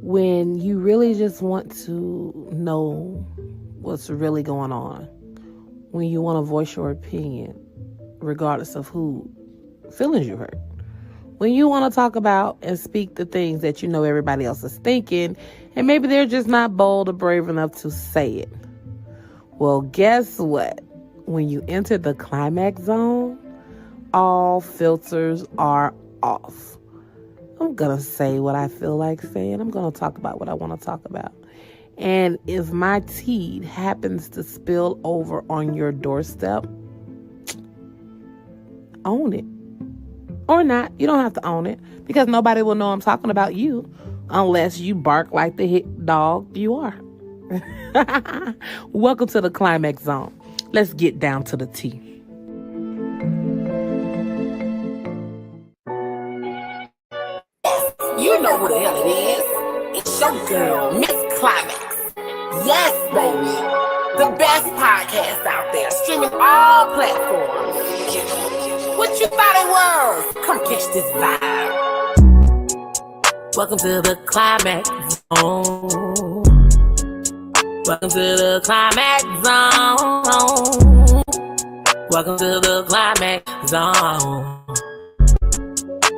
when you really just want to know what's really going on, when you want to voice your opinion, regardless of who feelings you hurt, when you want to talk about and speak the things that you know everybody else is thinking, and maybe they're just not bold or brave enough to say it. Well, guess what? When you enter the climax zone, all filters are off. I'm going to say what I feel like saying. I'm going to talk about what I want to talk about. And if my tea happens to spill over on your doorstep, own it. Or not. You don't have to own it, because nobody will know I'm talking about you unless you bark like the hit dog you are. Welcome to the climax zone. Let's get down to the tea. You know who the hell it is. It's your girl, Miss Climax. Yes, baby. The best podcast out there, streaming all platforms. What you thought it was? Come catch this vibe. Welcome to the climax zone. Welcome to the climax zone. Welcome to the climax zone.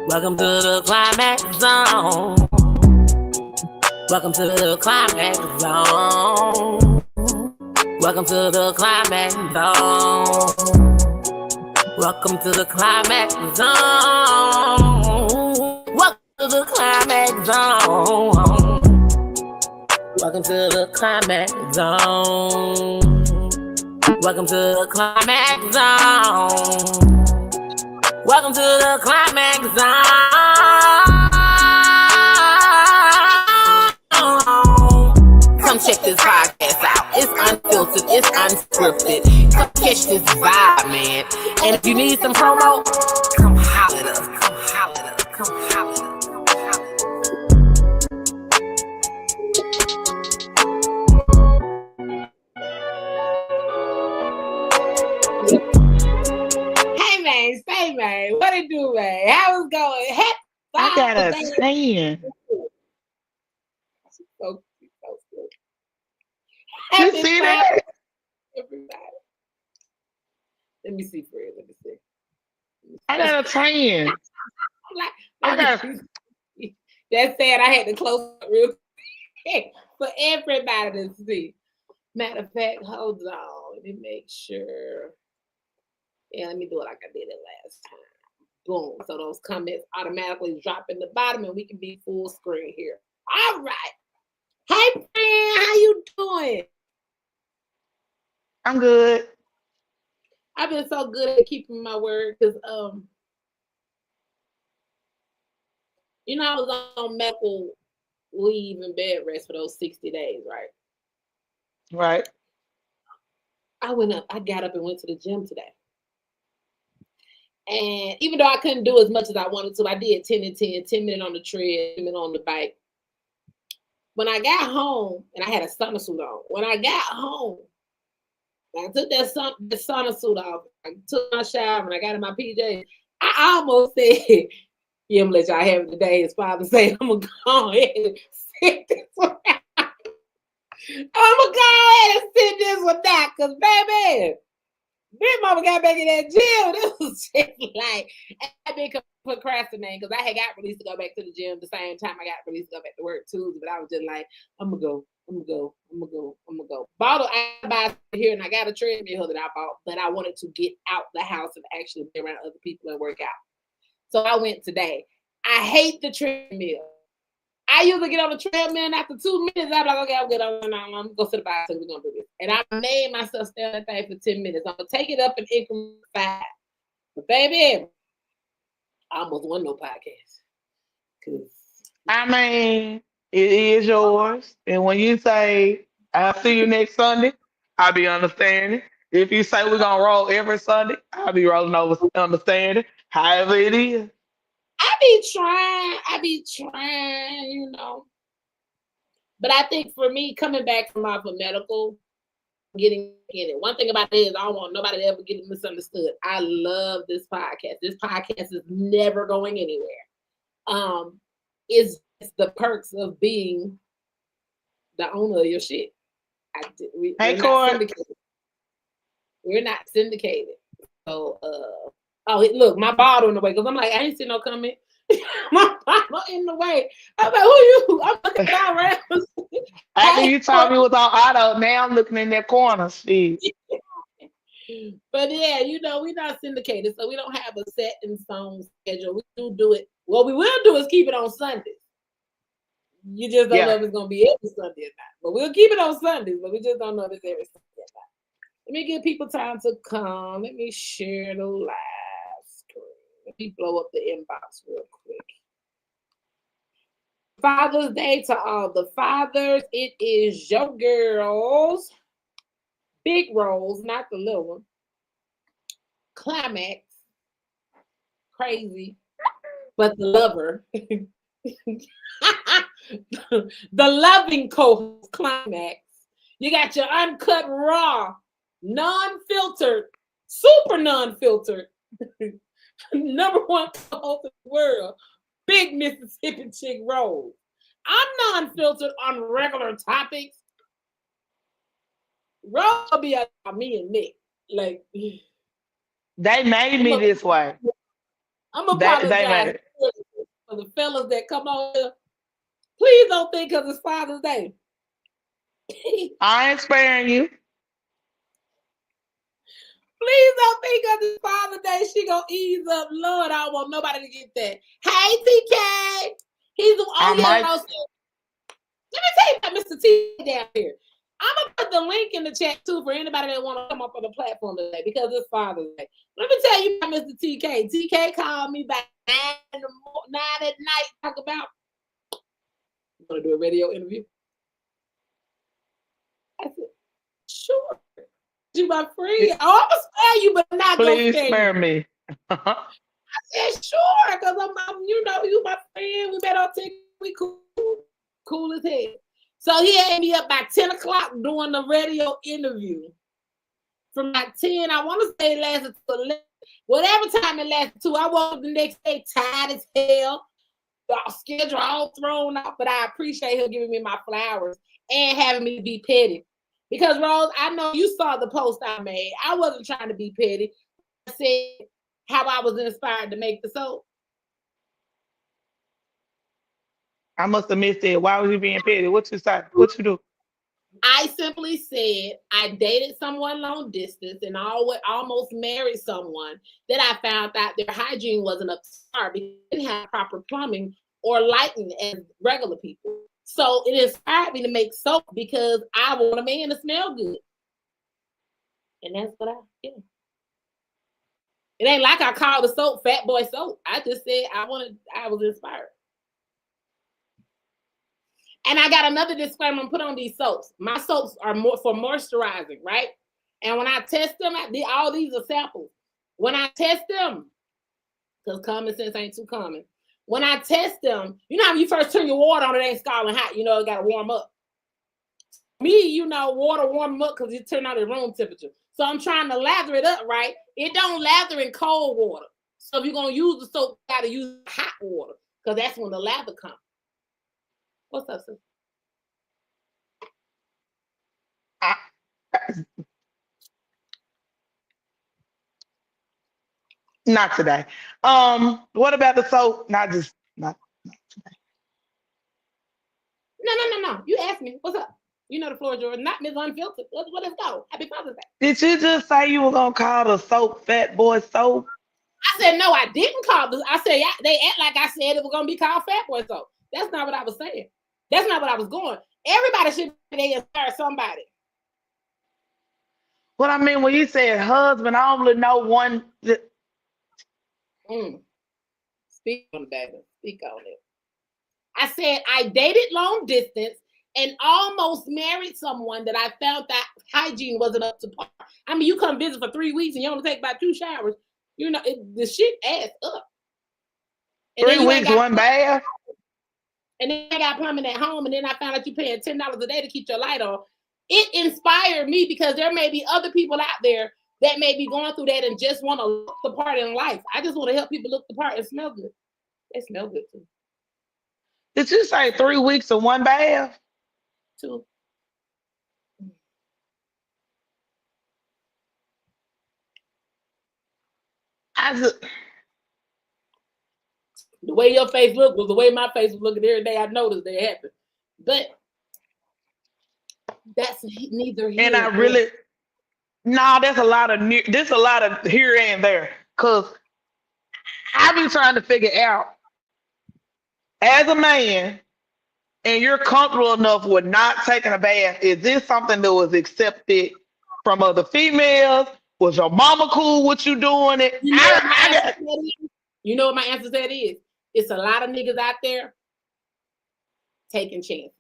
Welcome to the climax zone. Welcome to the climax zone. Welcome to the climax zone. Welcome to the climax zone. Welcome to the climax zone. Welcome to the climax zone. Welcome to the climax zone. Welcome to the climax zone. Come check this podcast out. It's unfiltered, it's unscripted. Come catch this vibe, man. And if you need some promo, come holler at us. Come holler at us. Come holler at us. Say, man, what it do, man? How it's going? Heck, I got a 10. So good. You see that? Everybody. Let me see, Fred. Let me see. I got a 10. That said, I had to close up real quick for everybody to see. Matter of fact, hold on. Let me make sure. Yeah, let me do it like I did it last time. Boom. So those comments automatically drop in the bottom and we can be full screen here. All right. Hey, friend, how you doing? I'm good. I've been so good at keeping my word because, I was on medical leave and bed rest for those 60 days, right? Right. I got up and went to the gym today. And even though I couldn't do as much as I wanted to, I did 10 and 10 minutes on the tread, 10 minutes on the bike. When I got home, and I had a sauna suit on, when I got home, I took that sauna suit off, I took my shower, and I got in my PJs. I almost said, yeah, I'm going to let y'all have it today. His father said, I'm going to go ahead and sit this one out. I'm going to go ahead and sit this one out, because, baby, Big Mama got back in that gym. This was just like, I've been procrastinating because I had got released to go back to the gym the same time I got released to go back to work Tuesday, but I was just like, I'm going to go. Bottle I buy here, and I got a treadmill that I bought, but I wanted to get out the house and actually be around other people and work out. So I went today. I hate the treadmill. I usually get on the treadmill, and after 2 minutes, I'm like, okay, I'm good. I'm going to go to the bathroom. We're going to do this. And I made myself stay on that thing for 10 minutes. I'm going to take it up in increment 5. But, baby, I almost won no podcast. I mean, it is yours. And when you say, I'll see you next Sunday, I'll be understanding. If you say we're going to roll every Sunday, I'll be rolling over understanding. However it is. I be trying, But I think for me, coming back from off of medical, getting in it. One thing about it is I don't want nobody to ever get misunderstood. I love this podcast. This podcast is never going anywhere. It's It's the perks of being the owner of your shit. We're not syndicated. We're not syndicated. So, look, my bottle in the way because I'm like, I ain't seen no comment. My bottle in the way. I'm like, who you? I'm looking around. After you told me it was on auto, now I'm looking in that corner. See. But yeah, we're not syndicated, so we don't have a set in stone schedule. We do it. What we will do is keep it on Sundays. You just don't know if it's gonna be every Sunday or not. But we'll keep it on Sundays, but we just don't know if it's every Sunday or not. Let me give people time to come. Let me share the live screen. Let me blow up the inbox real quick. Father's Day to all the fathers. It is your girls. Big Rose, not the little one. Climax. Crazy. But the lover. The loving co-host Climax. You got your uncut, raw, non-filtered, super non-filtered, number one co-host in the world, Big Mississippi Chick Rose. I'm non-filtered on regular topics. Rose will be about me and Nick. Like they made me this way. I'm apologizing for the fellas that come on here. Please don't think because it's Father's Day. I ain't sparing you. Please don't think because it's Father's Day she gonna ease up. Lord, I don't want nobody to get that. Hey, TK. He's the only Let me tell you about Mr. T down here. I'm gonna put the link in the chat too for anybody that want to come up on the platform today because it's Father's Day. Let me tell you about Mr. TK. TK called me back 9 at night. Talk about you want to do a radio interview? I said, sure. You my friend. I'm gonna spare you, but not please gonna spare me. I said sure, because I'm you my friend. We met on TikTok. We cool as hell. So he had me up by 10 o'clock doing the radio interview. From like 10, I want to say it lasted to 11. Whatever time it lasted to, I woke up the next day tired as hell. Schedule all thrown out, but I appreciate him giving me my flowers and having me be petty. Because Rose, I know you saw the post I made. I wasn't trying to be petty. I said how I was inspired to make the soap. I must have missed it. Why was you being petty? What you say? What you do? I simply said I dated someone long distance and almost married someone that I found out their hygiene wasn't up to par because they didn't have proper plumbing or lighting as regular people. So it inspired me to make soap because I want a man to smell good. And that's what I did. It ain't like I called the soap Fat Boy Soap. I just said I was inspired. And I got another disclaimer I'm put on these soaps. My soaps are more for moisturizing, right? And when I test them, all these are samples. When I test them, because common sense ain't too common. When I test them, you know how you first turn your water on, it ain't scalding hot. You know, it got to warm up. Me, water warm up because it turned out at room temperature. So I'm trying to lather it up, right? It don't lather in cold water. So if you're going to use the soap, you got to use hot water because that's when the lather comes. What's up, sis? Not today. What about the soap? Not today. No. You asked me. What's up? You know the floor is yours. Not Ms. Unfiltered. Let's go. Happy Father's Day. Did you just say you were gonna call the soap Fat Boy Soap? I said no. I didn't call this. I said they act like I said it was gonna be called Fat Boy Soap. That's not what I was saying. That's not what I was going. Everybody should be inspire somebody. What I mean when you said husband, I only know one. Speak on it, baby. Speak on it. I said I dated long distance and almost married someone that I found that hygiene wasn't up to par. I mean, you come visit for 3 weeks and you only take about 2 showers. The shit adds up. And 3 weeks, one bath. And then I got plumbing at home, and then I found out you're paying $10 a day to keep your light on. It inspired me because there may be other people out there that may be going through that and just want to look the part in life. I just want to help people look the part and smell good. They smell good too. Did you say 3 weeks of one bath? 2. I just, The way your face looked was the way my face was looking every day. I noticed that happened. But that's neither here and I nor there. really, nah, there's a lot of there's a lot of here and there. Cause I be trying to figure out as a man, and you're comfortable enough with not taking a bath, is this something that was accepted from other females? Was your mama cool with you doing it? You know what my answer to that is? You know what my answer to that is? It's a lot of niggas out there taking chances.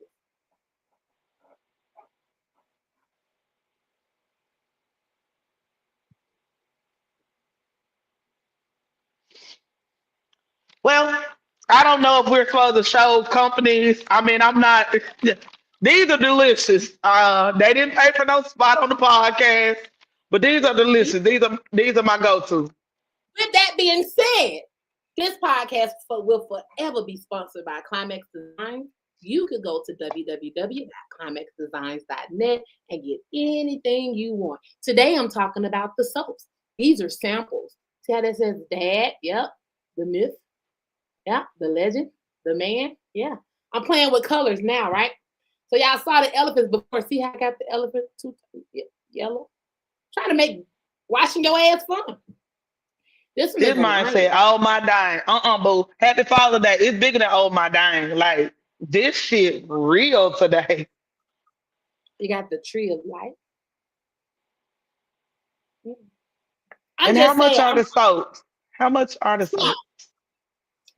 Well, I don't know if we're supposed to show companies. I mean, I'm not. These are delicious. They didn't pay for no spot on the podcast, but these are delicious. These are my go-to. With that being said, this podcast will forever be sponsored by Climax Designs. You could go to www.climaxdesigns.net and get anything you want. Today, I'm talking about the soaps. These are samples. See how that says dad? Yep. The myth. Yeah. The legend. The man. Yeah. I'm playing with colors now, right? So y'all saw the elephants before. See how I got the elephant yellow? Trying to make washing your ass fun. This mine said, "Oh my dying." Boo. Happy Father's Day. It's bigger than "Oh my dying." Like this shit real today. You got the tree of life. And how much are the soaps? How much are the soaps?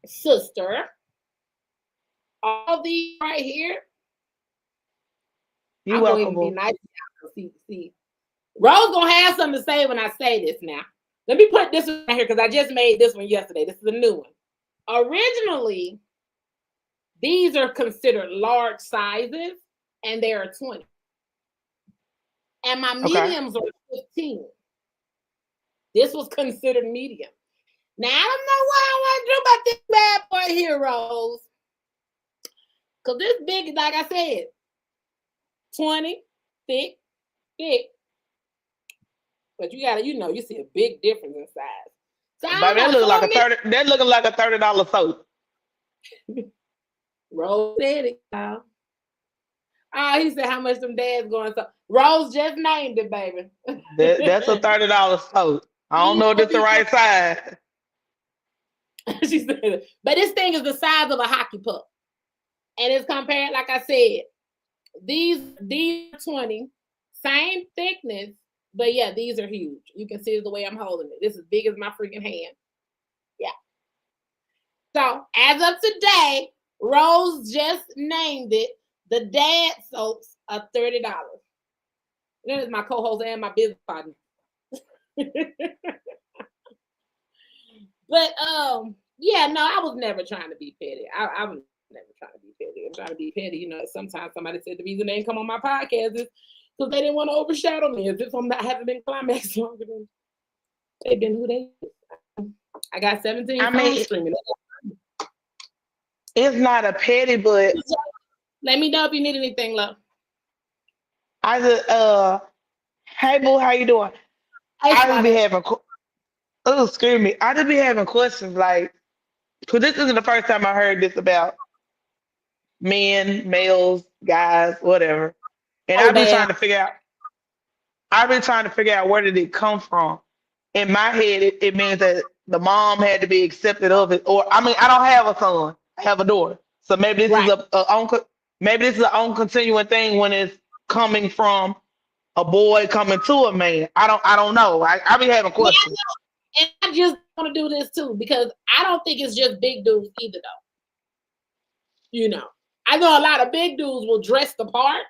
Sister, all these right here. You welcome. Be nice. See. Rose gonna have something to say when I say this now. Let me put this one right here because I just made this one yesterday. This is a new one. Originally, these are considered large sizes, and they are 20. And my mediums are 15. This was considered medium. Now, I don't know what I want to do about this bad boy here, Rose. Because this big, like I said, 20, thick. But you gotta, you see a big difference in size. So that looking like a $30 soap. Rose said it, y'all. Oh, he said how much them dads going. So Rose just named it, baby. That's a $30 soap. I don't know if it's the right size. She said it. But this thing is the size of a hockey puck. And it's compared, like I said, these 20, same thickness, but yeah, these are huge. You can see the way I'm holding it. This is big as my freaking hand. Yeah. So as of today, Rose just named it the dad soaps are $30. That is my co-host and my business partner. But yeah, no, I was never trying to be petty. I was never trying to be petty. I'm trying to be petty. Sometimes somebody said the reason they didn't come on my podcast is because they didn't want to overshadow me. As if I haven't been climaxed longer than they've been who they is. I got 17 phones streaming. It's not a petty, but let me know if you need anything, love. I just hey boo, how you doing? Hey, I just be having excuse me. I just be having questions like, because this isn't the first time I heard this about men, males, guys, whatever. And I've been trying to figure out where did it come from. In my head, it means that the mom had to be accepted of it. Or I mean, I don't have a son, I have a daughter. So maybe this is maybe this is an uncontinuing thing when it's coming from a boy coming to a man. I don't know. I be having questions. And I just want to do this too, because I don't think it's just big dudes either, though. I know a lot of big dudes will dress the part.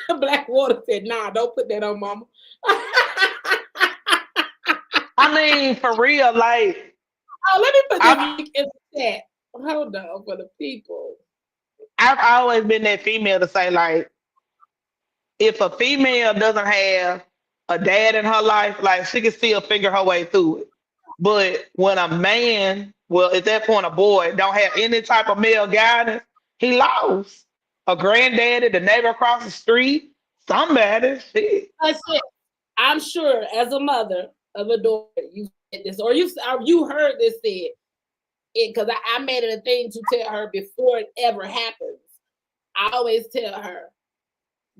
Blackwater said, "Nah, don't put that on, mama." I mean, for real, like. Oh, let me put this in the chat. Hold on for the people. I've always been that female to say, like, if a female doesn't have a dad in her life, like, she can still figure her way through it. But when a man well, at that point, a boy don't have any type of male guidance, he lost. A granddaddy, the neighbor across the street, somebody, shit. That's it. I'm sure as a mother of a daughter, you said this, or you heard this said, because I made it a thing to tell her before it ever happens. I always tell her,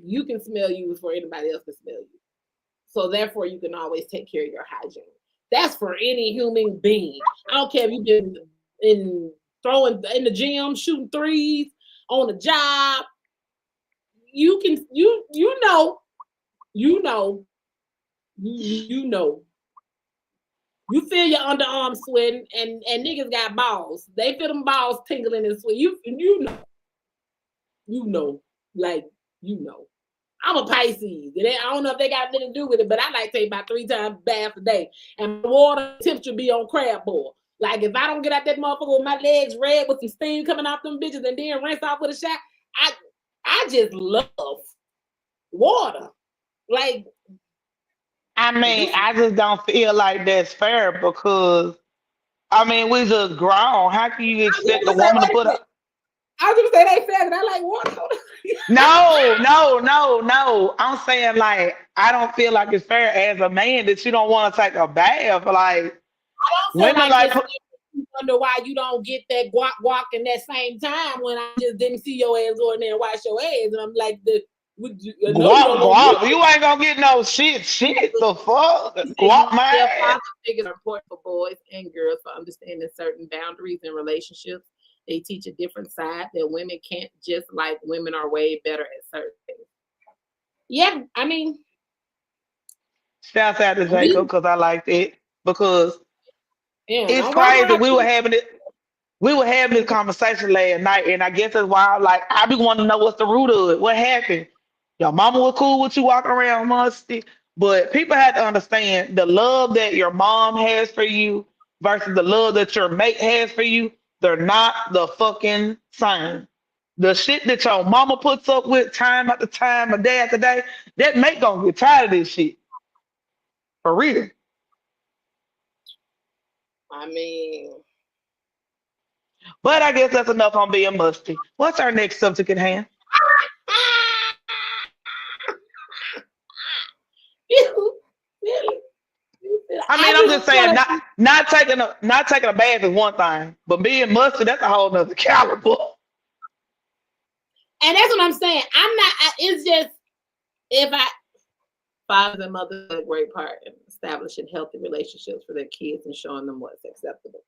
you can smell you before anybody else can smell you. So therefore, you can always take care of your hygiene. That's for any human being. I don't care if you've been throwing in the gym, shooting threes, on a job. You can, you know. You feel your underarm sweating, and niggas got balls. They feel them balls tingling and sweat. You know. I'm a Pisces. I don't know if they got anything to do with it, but I like to take about 3 times bath a day. And my water temperature be on crab boil. Like if I don't get out that motherfucker with my legs red with some steam coming off them bitches and then rinse off with a shot, I just love water. Like, I mean, I just don't feel like that's fair because, I mean, we just grown. How can you expect a woman to put up? I was gonna say they fair, and I like water. No. I'm saying like I don't feel like it's fair as a man that you don't want to take a bath. Like women like you wonder why you don't get that guac in that same time when I just didn't see your ass go in there and wash your ass, and I'm like guac. You ain't gonna get no shit. The fuck, guac man. I think it's important for boys and girls for understanding certain boundaries in relationships. They teach a different side that women can't just like women are way better at certain things. Yeah, I mean, shouts out to Jacob because I liked it because it's crazy. We were having this conversation last night, and I guess that's why I be wanting to know what's the root of it. What happened? Your mama was cool with you walking around musty, but people had to understand the love that your mom has for you versus the love that your mate has for you. They're not the fucking same. The shit that your mama puts up with time after time, or day after day, that mate gonna get tired of this shit. For real. I mean, but I guess that's enough on being musty. What's our next subject at hand? I mean, I'm just saying, not taking a bath is one thing, but being musty, that's a whole nother caliber. And that's what I'm saying. It's just fathers and mothers play a great part in establishing healthy relationships for their kids and showing them what's acceptable.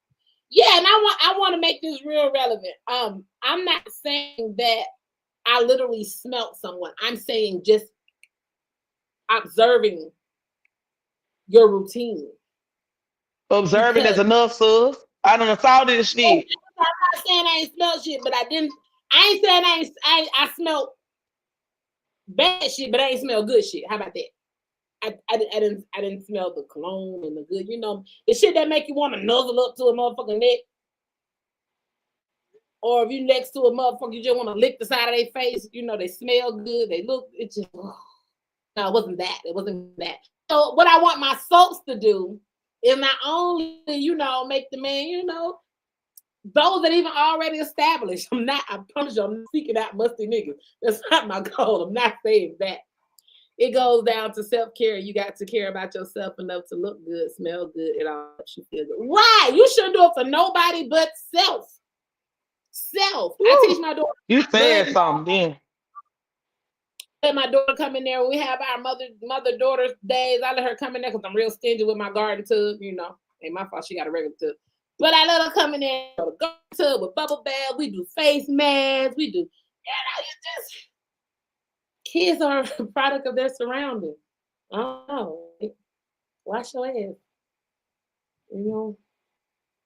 Yeah, and I want to make this real relevant. I'm not saying that I literally smelt someone. I'm saying just observing your routine. Observing is enough, sis. I done saw this shit. I'm not saying I ain't smelled shit, but I ain't saying I smelled bad shit, but I ain't smelled good shit. How about that? I didn't smell the cologne and the good, the shit that make you want to nuzzle up to a motherfucking neck. Or if you next to a motherfucker, you just want to lick the side of their face. They smell good. They look, it's just, no, it wasn't that. It wasn't that. So what I want my soaps to do is not only, make the man, those that even already established. I promise you, I'm not seeking out musty niggas. That's not my goal. I'm not saying that. It goes down to self-care. You got to care about yourself enough to look good, smell good, it all makes you feel good. Right. You shouldn't do it for nobody but self. Self. Ooh, I teach my daughter. You said something then. Let my daughter come in there. We have our mother-daughter days. I let her come in there because I'm real stingy with my garden tub. Ain't my fault. She got a regular tub. But I let her come in there with a garden tub with bubble bath. We do face masks. We do, kids are a product of their surroundings. I don't know. Wash your ass.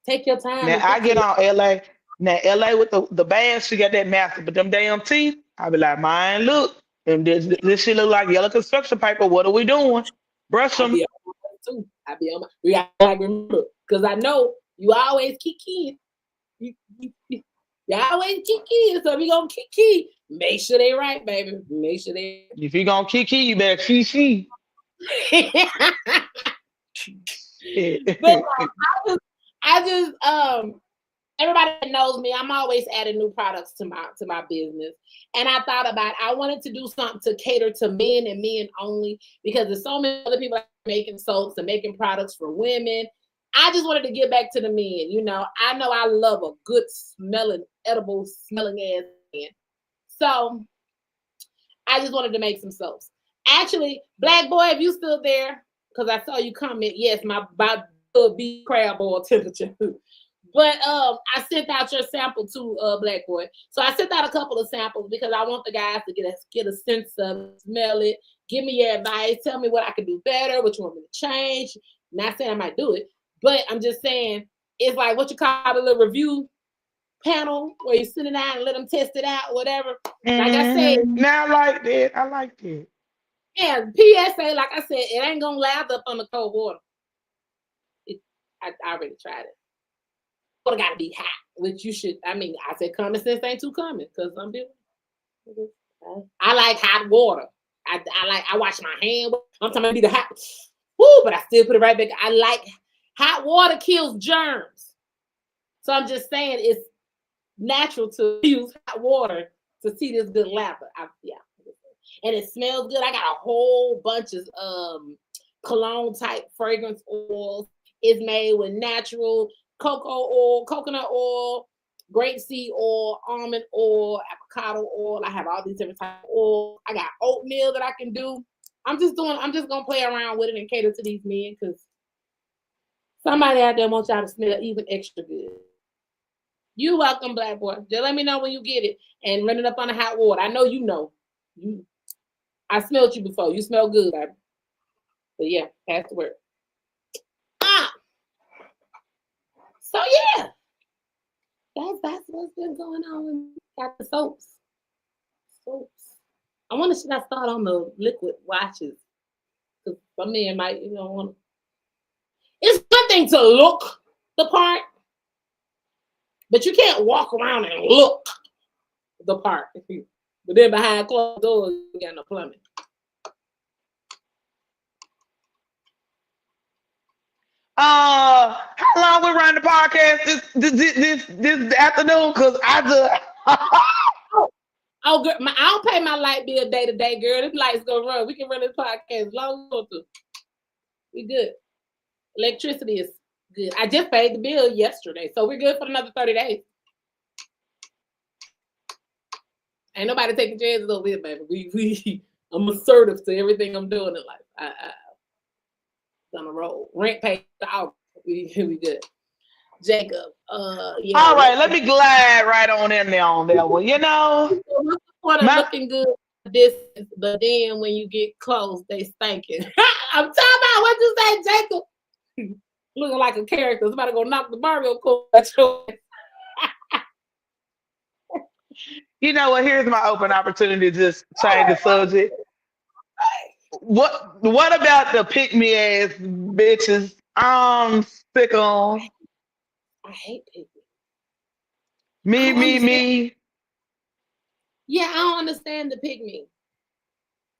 Take your time. Now I get on LA. Now LA with the bath, she got that master, but them damn teeth, I be like, mine, look, and this shit look like yellow construction paper. What are we doing? Brush them. I be on my. We got to remember, because I know you always kiki. You always kiki, so we gonna kiki. Make sure they right, baby. Make sure they. If you gonna kiki, you better kiki. But I just everybody that knows me, I'm always adding new products to my business. And I thought about I wanted to do something to cater to men and men only because there's so many other people making soaps and making products for women. I just wanted to get back to the men. You know I love a good smelling, edible smelling ass man. So I just wanted to make some soaps. Actually, Black Boy, if you still there, because I saw you comment, yes, my beef crab boil temperature. But I sent out your sample to Black Boy. So I sent out a couple of samples because I want the guys to get a sense of it, smell it, give me your advice, tell me what I can do better, what you want me to change. Not saying I might do it, but I'm just saying it's like what you call a little review panel where you sit it down and let them test it out, whatever. Like I said, now I like that. I like that. Yeah, PSA, like I said, it ain't gonna lather up on the cold water. I already tried it. But it gotta be hot, which you should. I mean, I said common sense ain't too common because some people. I like hot water. I wash my hand. I'm talking about be the hot. Woo, but I still put it right back. I like hot water kills germs. So I'm just saying it's natural to use hot water to see this good lather. Yeah. And it smells good. I got a whole bunch of cologne type fragrance oils. It's made with natural cocoa oil, coconut oil, grapeseed oil, almond oil, avocado oil. I have all these different types of oil. I got oatmeal that I can do. I'm just gonna play around with it and cater to these men because somebody out there wants y'all to smell even extra good. You welcome, Black Boy. Just let me know when you get it and run it up on the hot water. I know you know. I smelled you before. You smell good, baby. But yeah, pass the word. So yeah, that's what's been going on with got the soaps. I wonder should I start on the liquid washes? Because some men might, want to. It's one thing to look the part, but you can't walk around and look the part. But then behind closed doors, you got no plumbing. How long we run the podcast this afternoon? Cause I just Oh, girl, I don't pay my light bill day to day, girl. This light's gonna run. We can run this podcast as long as we want to. We good. Electricity is good. I just paid the bill yesterday, so we're good for another 30 days. Ain't nobody taking chances over here, baby. I'm assertive to everything I'm doing in life. I on a roll. Rent paid out. We good. Jacob. Yeah. All right, let me glide right on in there on that one. Looking good distance, but then when you get close, they stinking. I'm talking about what you say, Jacob. Looking like a character. Somebody gonna knock the Mario Kart at you. You know what? Here's my open opportunity to just change the subject. What about the pick me ass bitches? I'm sick on. I hate pick me. Yeah, I don't understand the pick me.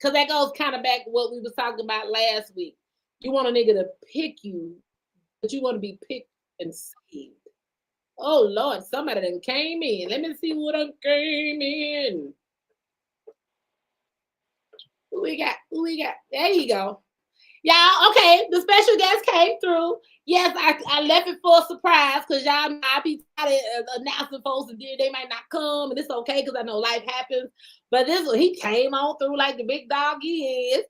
Cause that goes kind of back to what we was talking about last week. You want a nigga to pick you, but you want to be picked and saved. Oh Lord, somebody done came in. Let me see who done came in. Who we got? There you go. Y'all, okay, the special guest came through. Yes, I left it for a surprise because y'all might be tired of announcing folks and they might not come, and it's okay because I know life happens. But this one, he came on through like the big dog he is.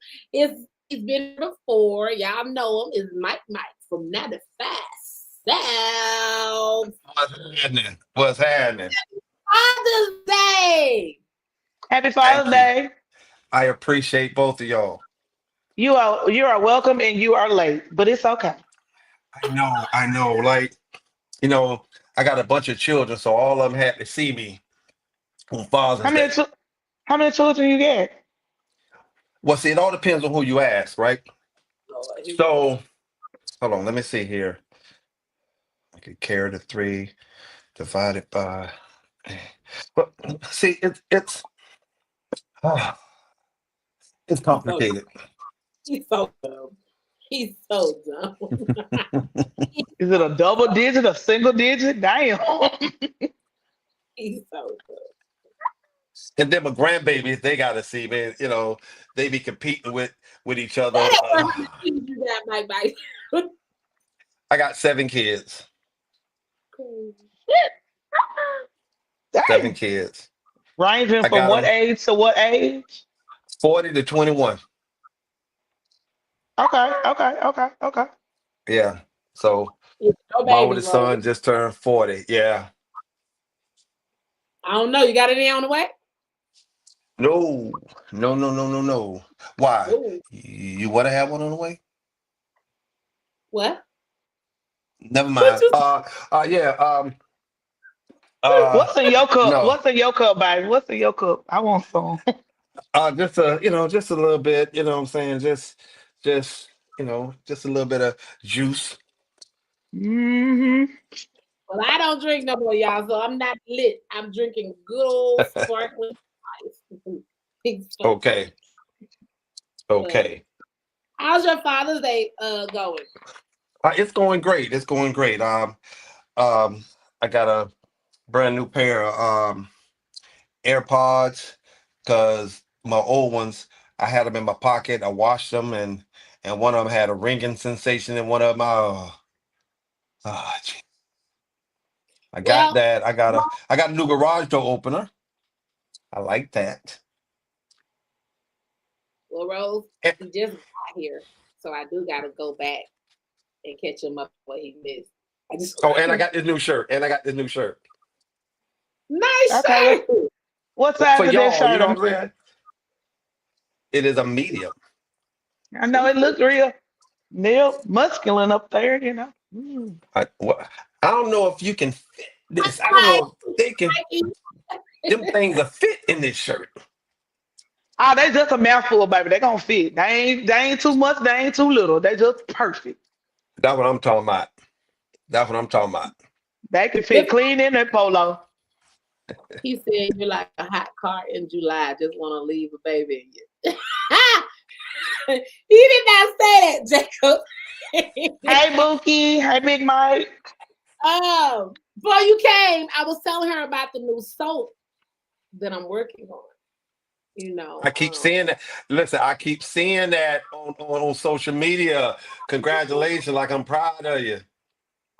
He's been before. Y'all know him. Is Mike from 95 South. What's happening? Father's Day. Happy Father's Day. I appreciate both of y'all. You are welcome and you are late, but it's okay. I know. Like, I got a bunch of children, so all of them had to see me on Father's Day. How many children you get? Well, see, it all depends on who you ask, right? So, hold on, let me see here. I could carry the 3 divided by. But see, it's complicated. He's so dumb. He's so dumb. Is it a double digit, a single digit? Damn. He's so dumb. And then my grandbabies, they gotta see, man. You know, they be competing with each other. That ain't what you do that, Mike. I got 7 kids. Dang. 7 kids. Ranging I from got what them age to what age? 40 to 21. Okay. Yeah. So No my babies, oldest son Rose. just turned 40. Yeah. I don't know. You got any on the way? No. No. Why? Ooh. You want to have one on the way? What? Never What mind. you Yeah. Uh, What's in your cup? no. What's in your cup, baby? What's in your cup? I want some. Just just a little bit. You know what I'm saying? Just just a little bit of juice. Hmm. Well, I don't drink no more, y'all, so I'm not lit. I'm drinking good old sparkling ice. Big stuff. Okay. Okay. How's your Father's Day going? It's going great. It's going great. I got a brand new pair of AirPods because my old ones, I had them in my pocket. I washed them, and one of them had a ringing sensation, and one of them, gee. I got Well, that. I got a new garage door opener. I like that. well, Rose, And- he just got here, so I do gotta go back and catch him up what he missed. I just and I got this new shirt. And I got this new shirt nice Okay. shirt. What for size is that y'all. You shirt? know what I'm saying? It is a medium. I know it looks real muscular up there, you know. Mm. I don't know if you can fit this. I don't know if they can. Them things are fit in this shirt. Oh, they just a mouthful, baby. They gonna fit. They ain't too much. They ain't too little. They just perfect. That's what I'm talking about. That's what I'm talking about. They can fit clean in that polo. He said you're like a hot car in July. Just want to leave a baby in you. He did not say that, Jacob. Hey, Mookie. Hey, Big Mike. Before you came, I was telling her about the new soap that I'm working on. You know, I keep seeing that. Listen, I keep seeing that on social media. Congratulations! Like I'm proud of you.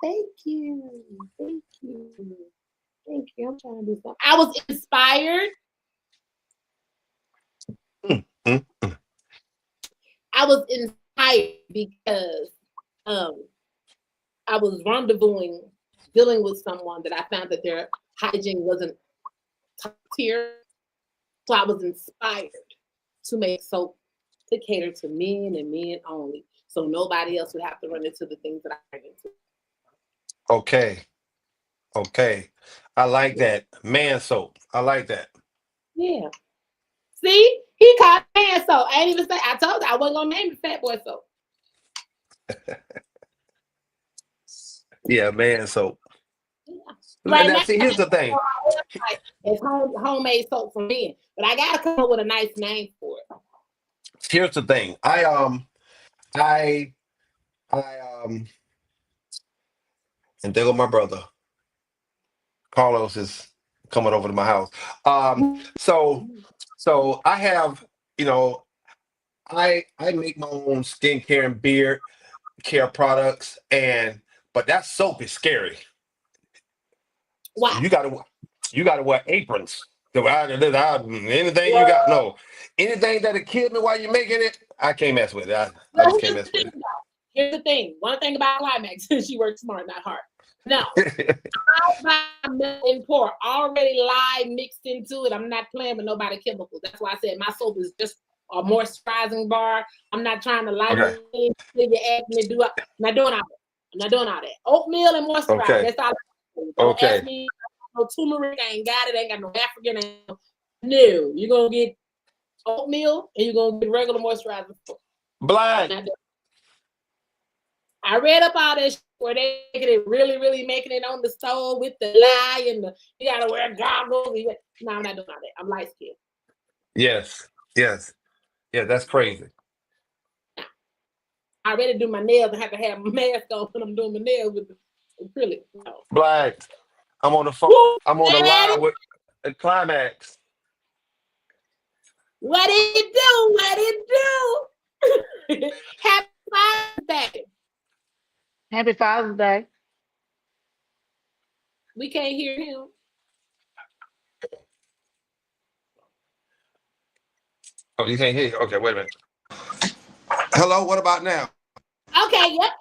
Thank you. Thank you. Thank you. I'm trying to do something. I was inspired. I was inspired because I was rendezvousing, dealing with someone that I found that their hygiene wasn't top tier. So I was inspired to make soap to cater to men and men only. So nobody else would have to run into the things that I ran into. Okay. I like that. Man soap. I like that. Yeah. See, he called man soap. I ain't even say. I told you I wasn't gonna name it Fat Boy soap. Yeah, man soap. Yeah. Right Now, now, see, here's the thing. it's homemade soap for men, but I gotta come up with a nice name for it. Here's the thing. I and there go my brother. Carlos is coming over to my house. So I have, you know, I make my own skincare and beard care products, but that soap is scary. Why? You gotta wear aprons. Anything you got, no, anything that'll kill me while you're making it, I can't mess with it. I just can't mess with Here's the thing. One thing about Climax, she works smart, not hard. No, it. I buy milk and pour already lye mixed into it. I'm not playing with nobody chemicals. That's why I said my soap is just a moisturizing bar. I'm not trying to light Okay. it until you ask me to do it. I'm not doing all that. I'm not doing all that. Oatmeal and moisturize. Okay. That's all. Don't Okay. ask me. No turmeric. I ain't got it. I ain't got no African. No, you're gonna get oatmeal and you're gonna get regular moisturizer. Blind. I read up all this where they really making it on the stove with the lye and you gotta wear goggles. No, I'm not doing all that. I'm light skinned. Yes. Yeah, that's crazy. I already do my nails. I have to have my mask on when I'm doing my nails with the acrylic. No. Black. I'm on the phone. Woo, I'm on the daddy, line with the Climax. what it do? What it do? Happy Father's Day. Happy Father's Day. We can't hear him. Oh, you can't hear? Okay, wait a minute. Hello, what about now? Okay, yep.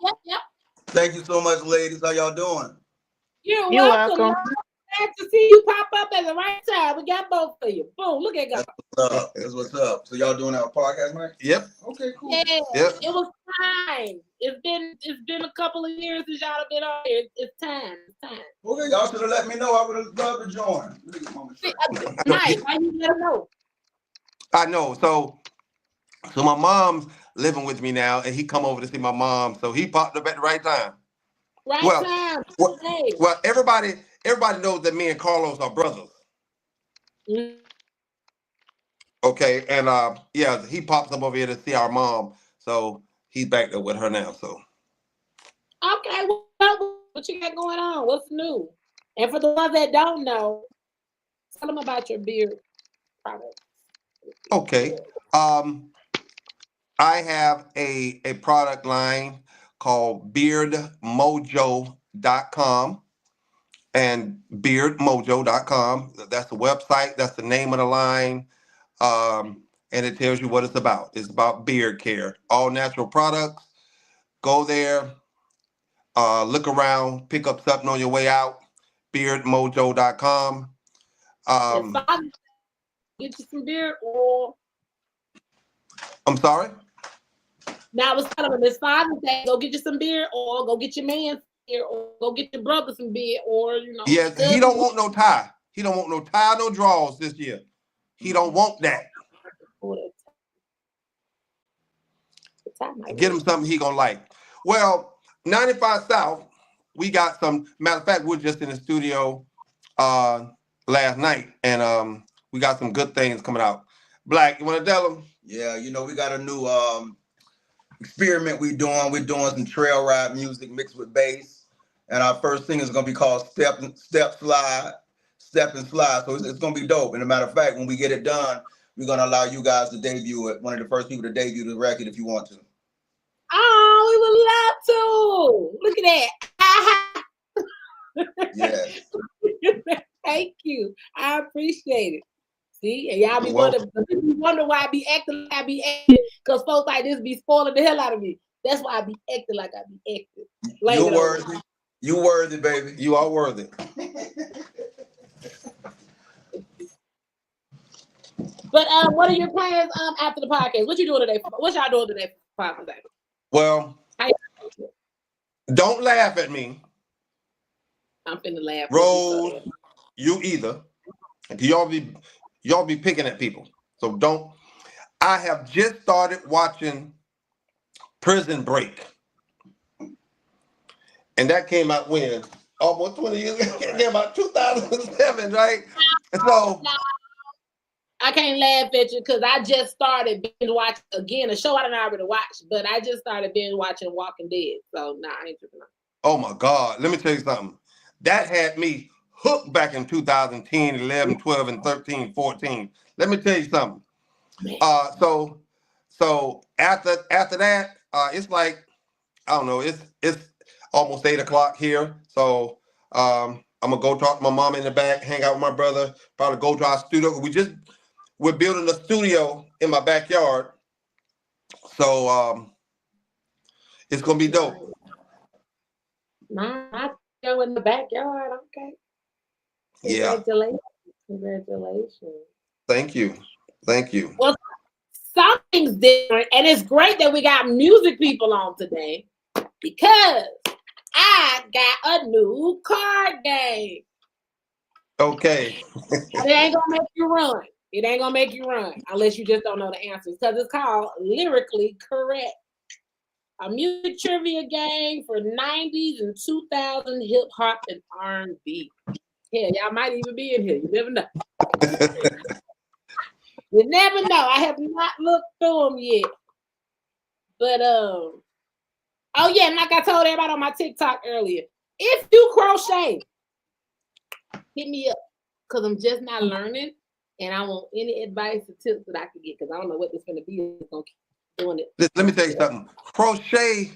Thank you so much, ladies. How y'all doing? You're You're welcome. welcome. Glad to see you pop up at the right time. We got both of you. Boom, look at God. That's what's up. So y'all doing our podcast night? Yep. Okay, cool. Yeah, Yep. it was time. It's been a couple of years since y'all have been on here. It's time. It's time. Okay, y'all should have let me know. I would have loved to join. Let me get Mama straight. Mike, why you let them know? I know. So my mom's living with me now, and he come over to see my mom. So he popped up at the right time. Right Well, time. well, Hey. well, everybody knows that me and Carlos are brothers. Mm. Okay, and yeah, he pops up over here to see our mom. So he's back there with her now. So Okay, what you got going on? What's new? And for the ones that don't know, tell them about your beard product. okay. I have a product line called beardmojo.com and beardmojo.com. That's the website. That's the name of the line. And it tells you what it's about. It's about beard care, all natural products. Go there, look around, pick up something on your way out. Beardmojo.com. Get you some beard oil. I'm sorry? Now I was telling him it's Father's Day. Go get you some beard oil. Go get your man beard oil. Go get your brother some beard oil. You know. Yes, he don't want no tie. He don't want no tie, no draws this year. He don't want that. Get him something he gonna like. Well, 95 South, we got some. Matter of fact, we're just in the studio last night, and we got some good things coming out. Black, you want to tell them? Yeah, you know, we got a new experiment we're doing. We're doing some trail ride music mixed with bass. And our first thing is going to be called Step and Slide. So it's going to be dope. And as a matter of fact, when we get it done, we're going to allow you guys to debut it. One of the first people to debut the record if you want to. Oh, we would love to. Look at that. Yes. Thank you. I appreciate it. See, and y'all be wonder why I be acting like I be acting, because folks like this be spoiling the hell out of me. That's why I be acting like I be acting. You're worthy. You worthy, baby. You are worthy. But what are your plans after the podcast? What you doing today? What y'all doing today for Father's Day? Well, don't laugh at me. I'm finna laugh. Rose, you either. Y'all be picking at people. So don't. I have just started watching Prison Break. And that came out when? Almost 20 years ago. It came out 2007, right? And so I can't laugh at you because I just started binge watching again a show I didn't already watch, but I just started binge watching Walking Dead. So I ain't tripping. Oh my God. Let me tell you something. That had me hooked back in 2010, 11, 12, and 13, 14. Let me tell you something. So after that, it's like, I don't know, it's almost 8 o'clock here. So I'm gonna go talk to my mom in the back, hang out with my brother, probably go to our studio. We're building a studio in my backyard. So it's gonna be dope. My studio in the backyard, okay. Yeah. Congratulations. Thank you. Well, something's different, and it's great that we got music people on today because I got a new card game. Okay. It ain't gonna make you run. It ain't gonna make you run unless you just don't know the answers, because it's called Lyrically Correct, a music trivia game for 90s and 2000 hip hop and R&B. Yeah, y'all might even be in here. You never know. You never know. I have not looked through them yet. But Oh yeah, and like I told everybody on my TikTok earlier, if you crochet, hit me up because I'm just not learning, and I want any advice or tips that I can get because I don't know what this gonna be. I'm gonna keep doing it. Let me tell you something. Crochet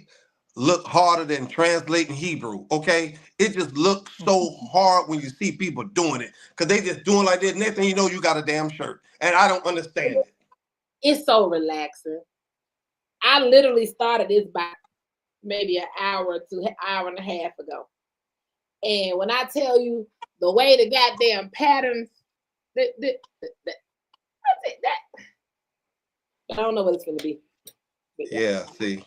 look harder than translating Hebrew, okay? It just looks so hard when you see people doing it because they just doing like this. Next thing you know, you got a damn shirt. And I don't understand it. It's so relaxing. I literally started this by maybe an hour to an hour and a half ago. And when I tell you the way the goddamn patterns, that I don't know what it's gonna be. Yeah, see.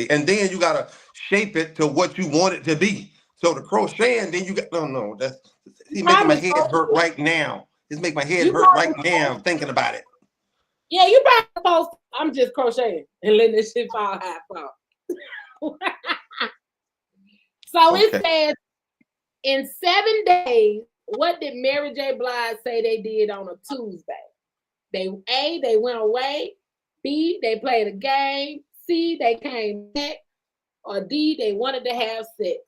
And then you gotta shape it to what you want it to be. So the crocheting, then you got no, that's it's making my head hurt right now. It's making my head hurt right now thinking about it. Yeah, you probably supposed I'm just crocheting and letting this shit fall half off. So it says in 7 days, what did Mary J. Blige say they did on a Tuesday? They went away. B, they played a game. C, they came back. Or D, they wanted to have sex.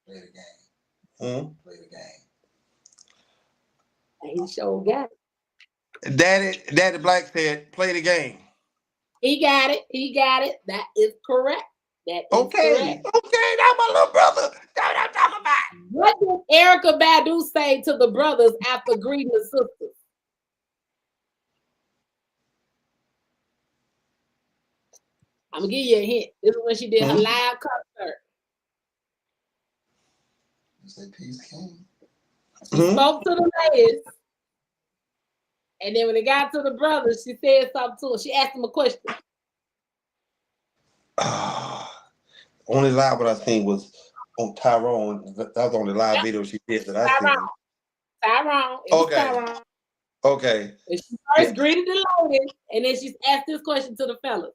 Play the game. Play the game. And he sure got it. Daddy Black said, play the game. He got it. That is correct. That is correct. Okay, that's my little brother. That's what I'm talking about. What did Erykah Badu say to the brothers after greeting the sisters? I'm gonna give you a hint. This is when she did her live concert. You say peace, King. She spoke to the ladies, and then when it got to the brothers, she said something to them. She asked them a question. Only live what I seen was on Tyrone. That was the only live video she did that I seen. Tyrone. Okay. Tyrone. Okay. And she first greeted the ladies, and then she asked this question to the fellas.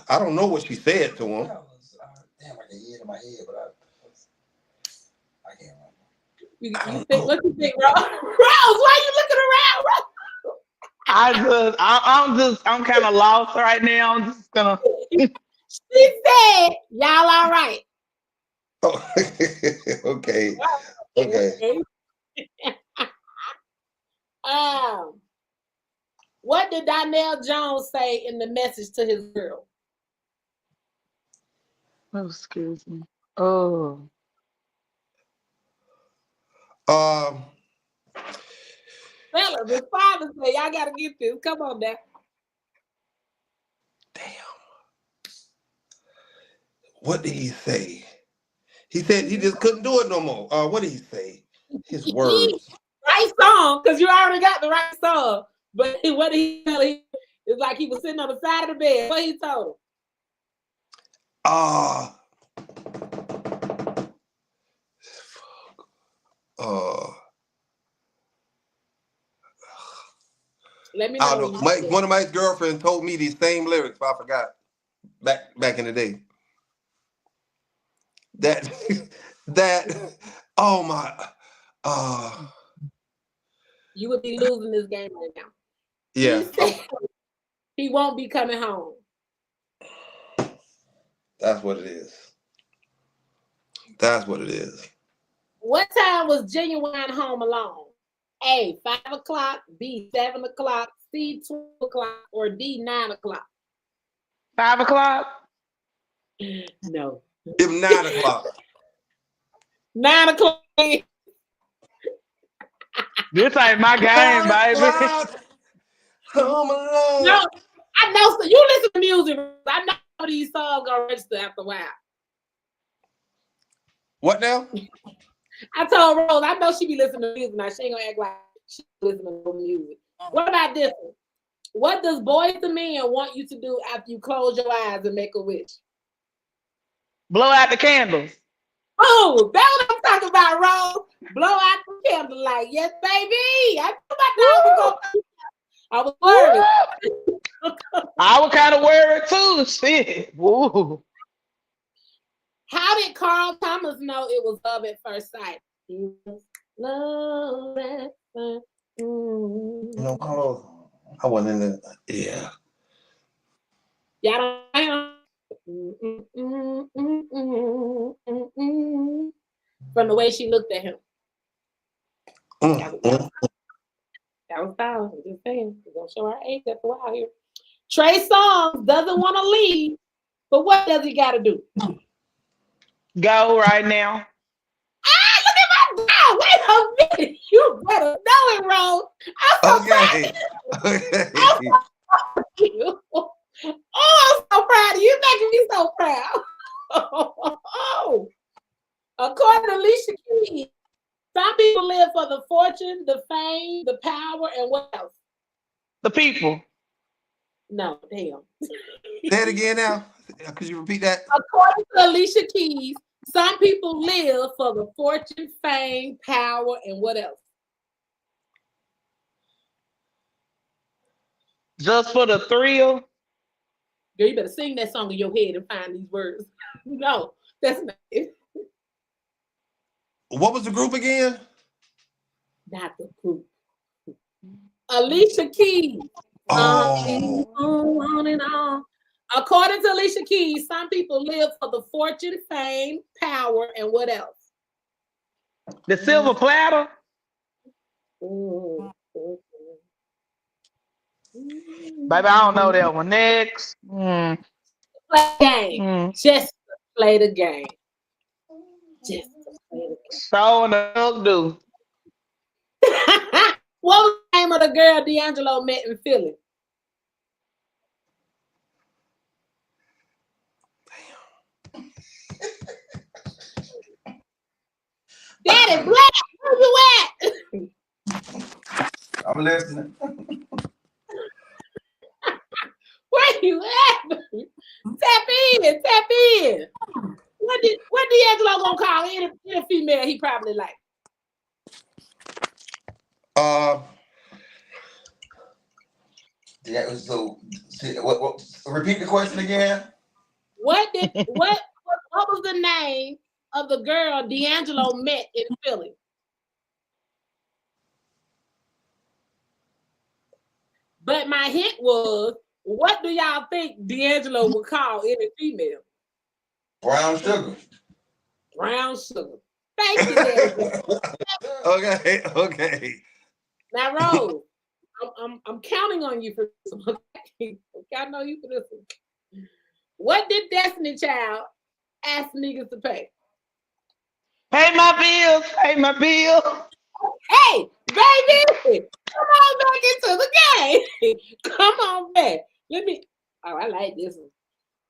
I don't know what she said to him. Damn, I can hear it in my head, but I can't remember. You think, what you think, Rose? Rose, why you looking around, Rose? I'm kind of lost right now. I'm just gonna. She said, "Y'all all right?" Oh, okay. What did Donnell Jones say in the message to his girl? Oh, excuse me. Oh. Fellas, his father said, "Y'all gotta get this. Come on now." Damn. What did he say? He said he just couldn't do it no more. What did he say? His words. Right song, because you already got the right song. But what did he tell him? It's like he was sitting on the side of the bed. What he told him? Let me know. I don't know. One of my girlfriends told me these same lyrics, but I forgot. Back in the day. That oh my you would be losing this game right now. Yeah. He said he won't be coming home. That's what it is. That's what it is. What time was Genuine home alone? A, 5 o'clock, B, 7 o'clock, C, 12 o'clock, or D, 9 o'clock? 5 o'clock? No. Give 9 o'clock. 9 o'clock. This ain't my game, baby. Home alone. No, I know. So you listen to music. I know these songs gonna register after a while. What now? I told Rose, I know she be listening to music now. She ain't gonna act like she listening to music. What about this one? What does Boys II Men want you to do after you close your eyes and make a wish? Blow out the candles. Oh, that's what I'm talking about, Rose. Blow out the candlelight. Yes, baby. I was worried. I was kind of worried too. Shit. Woo. How did Carl Thomas know it was love at first sight? Love at first. No, Carl. I wasn't in the. Yeah. Y'all don't. From the way she looked at him. That was foul. I'm just saying. We're going to show our age after a while here. Trey Songz doesn't want to leave, but what does he got to do? Go right now. Look at my brow. Wait a minute. You better know it, Rose. I'm so proud of you. Oh, I'm so proud of you. You're making me so proud. According to Alicia Keys, some people live for the fortune, the fame, the power, and what else? The people. No, damn. Say it again now. Could you repeat that? According to Alicia Keys, some people live for the fortune, fame, power, and what else? Just for the thrill. Girl, you better sing that song in your head and find these words. No, that's not it. What was the group again? Not the group. Alicia Keys. Oh. On and on. According to Alicia Keys, some people live for the fortune, fame, power, and what else? The silver platter. Baby, I don't know that one. Next. Play the game. Just play the game. Just play the game. So in the hook do. What was the name of the girl D'Angelo met in Philly? Daddy Black, where you at? I'm listening. Where you at? Tap in. What D'Angelo gonna call any female he probably like? Yeah. So, what? Repeat the question again. What was the name of the girl D'Angelo met in Philly? But my hint was, what do y'all think D'Angelo would call any female? Brown sugar. Brown sugar. Thank you, Daddy. Okay. Now, Rose, I'm counting on you for this one. I know you for this one. What did Destiny Child ask niggas to pay? Pay my bills. Hey, baby, come on back into the game. Come on back. I like this one.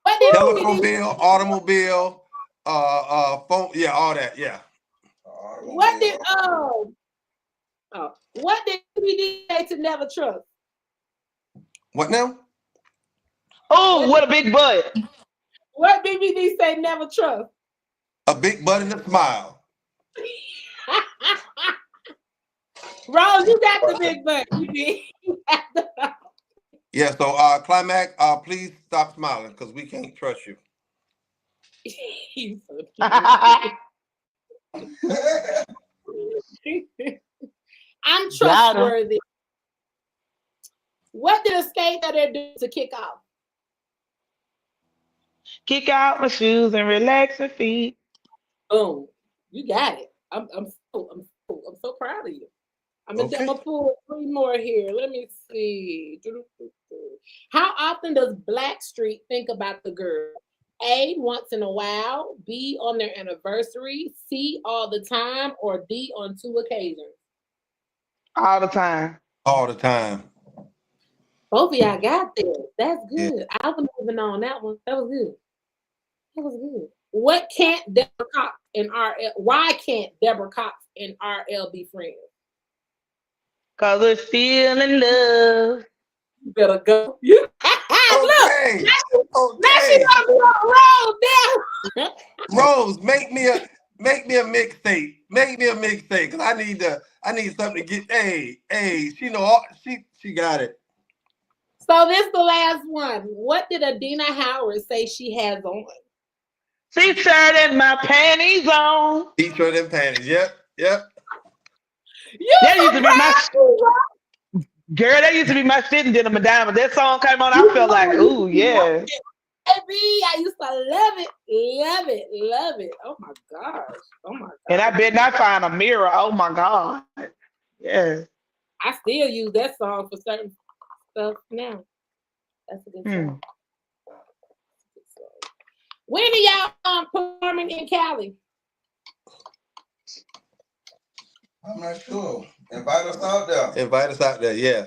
What did telephone bill, automobile, phone, yeah, all that, yeah. What did BD say to never trust? What now? Oh, what a big butt. What BBD say never trust? A big butt and a smile. Rose, you got the big butt. You did. Yeah, so Climax, please stop smiling because we can't trust you. I'm trustworthy. What did a skater do to kick off? Kick out my shoes and relax my feet. Boom. You got it. I'm so proud of you. I'm gonna pull 3 more here. Let me see. How often does Blackstreet think about the girl? A, once in a while, B, on their anniversary, C, all the time, or D, on 2 occasions? All the time. All the time. Both of y'all got this. That's good. Yeah. I was moving on that one. That was good. What can't Deborah Cox and RL? Why can't Deborah Cox and RL be friends? Cause we're still in love. You better go. Look, okay. Now she gonna be on the road now. Rose, make me a mixtape. Make me a mixtape, cause I need something to get. Hey, she know she got it. So this is the last one. What did Adina Howard say she has on? T-shirt and my panties on. T-shirt and panties. Yep. That used to be my Girl, that used to be my sitting dinner, Madonna. That song came on, I felt like, ooh, yeah. Baby, I used to love it, love it, love it. Oh my gosh. Oh my And I gosh. bet not find a mirror. Oh my God. Yeah. I still use that song for certain stuff now. That's a good song. When are y'all performing in Cali? I'm not sure. Invite us out there. Invite us out there. Yeah.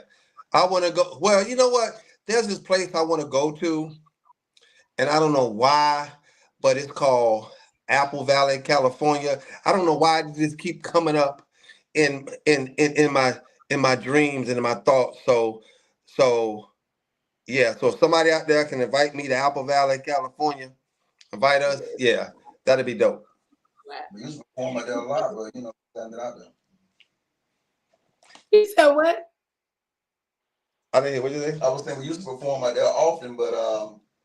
I want to go. Well, you know what? There's this place I want to go to, and I don't know why, but it's called Apple Valley, California. I don't know why it just keep coming up in my dreams and in my thoughts. So yeah. So if somebody out there can invite me to Apple Valley, California, invite us. Yeah, that'd be dope. We used to perform out there a lot, but stand it out there. You said what? I didn't hear what you say. I was saying we used to perform out there often, but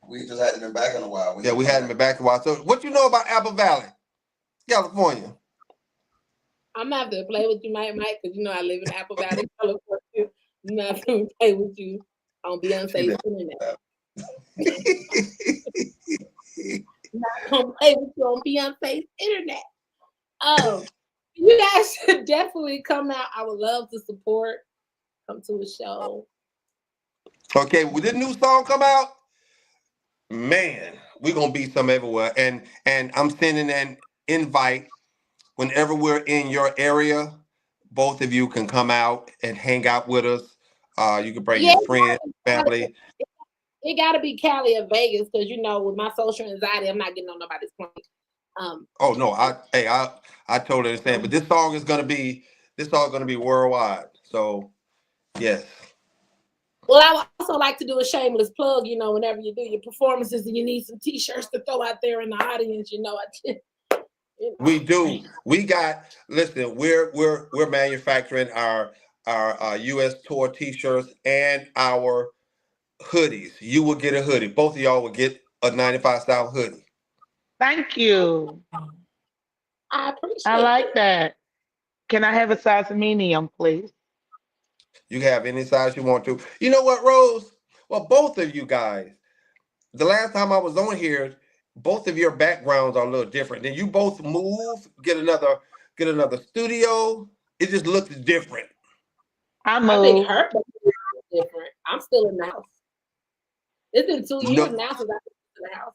we just hadn't been back in a while. We hadn't been back in a while. So what you know about Apple Valley, California? I'm not gonna play with you, Mike, because I live in Apple Valley, California. I'm not gonna play with you on Beyonce's internet. Not gonna play with you on Beyonce's internet. You guys should definitely come out. I would love to support. Come to a show. Okay, will this new song come out? Man, we're gonna be some everywhere. And I'm sending an invite whenever we're in your area. Both of you can come out and hang out with us. You can bring your friends, family. It gotta be Cali or Vegas, because with my social anxiety, I'm not getting on nobody's plane. Oh no, I totally understand. But this song is gonna be worldwide. So yes. Well, I would also like to do a shameless plug, whenever you do your performances and you need some t-shirts to throw out there in the audience, We do. Listen, we're manufacturing our US tour t-shirts and our hoodies. You will get a hoodie. Both of y'all will get a 95 style hoodie. Thank you. I appreciate it. I like that. Can I have a size medium, please? You can have any size you want to. You know what, Rose? Well, both of you guys, the last time I was on here, both of your backgrounds are a little different. Then you both move, get another studio. It just looks different. I think her is different. I'm still in the house. It's been 2 years now since I've been in the house.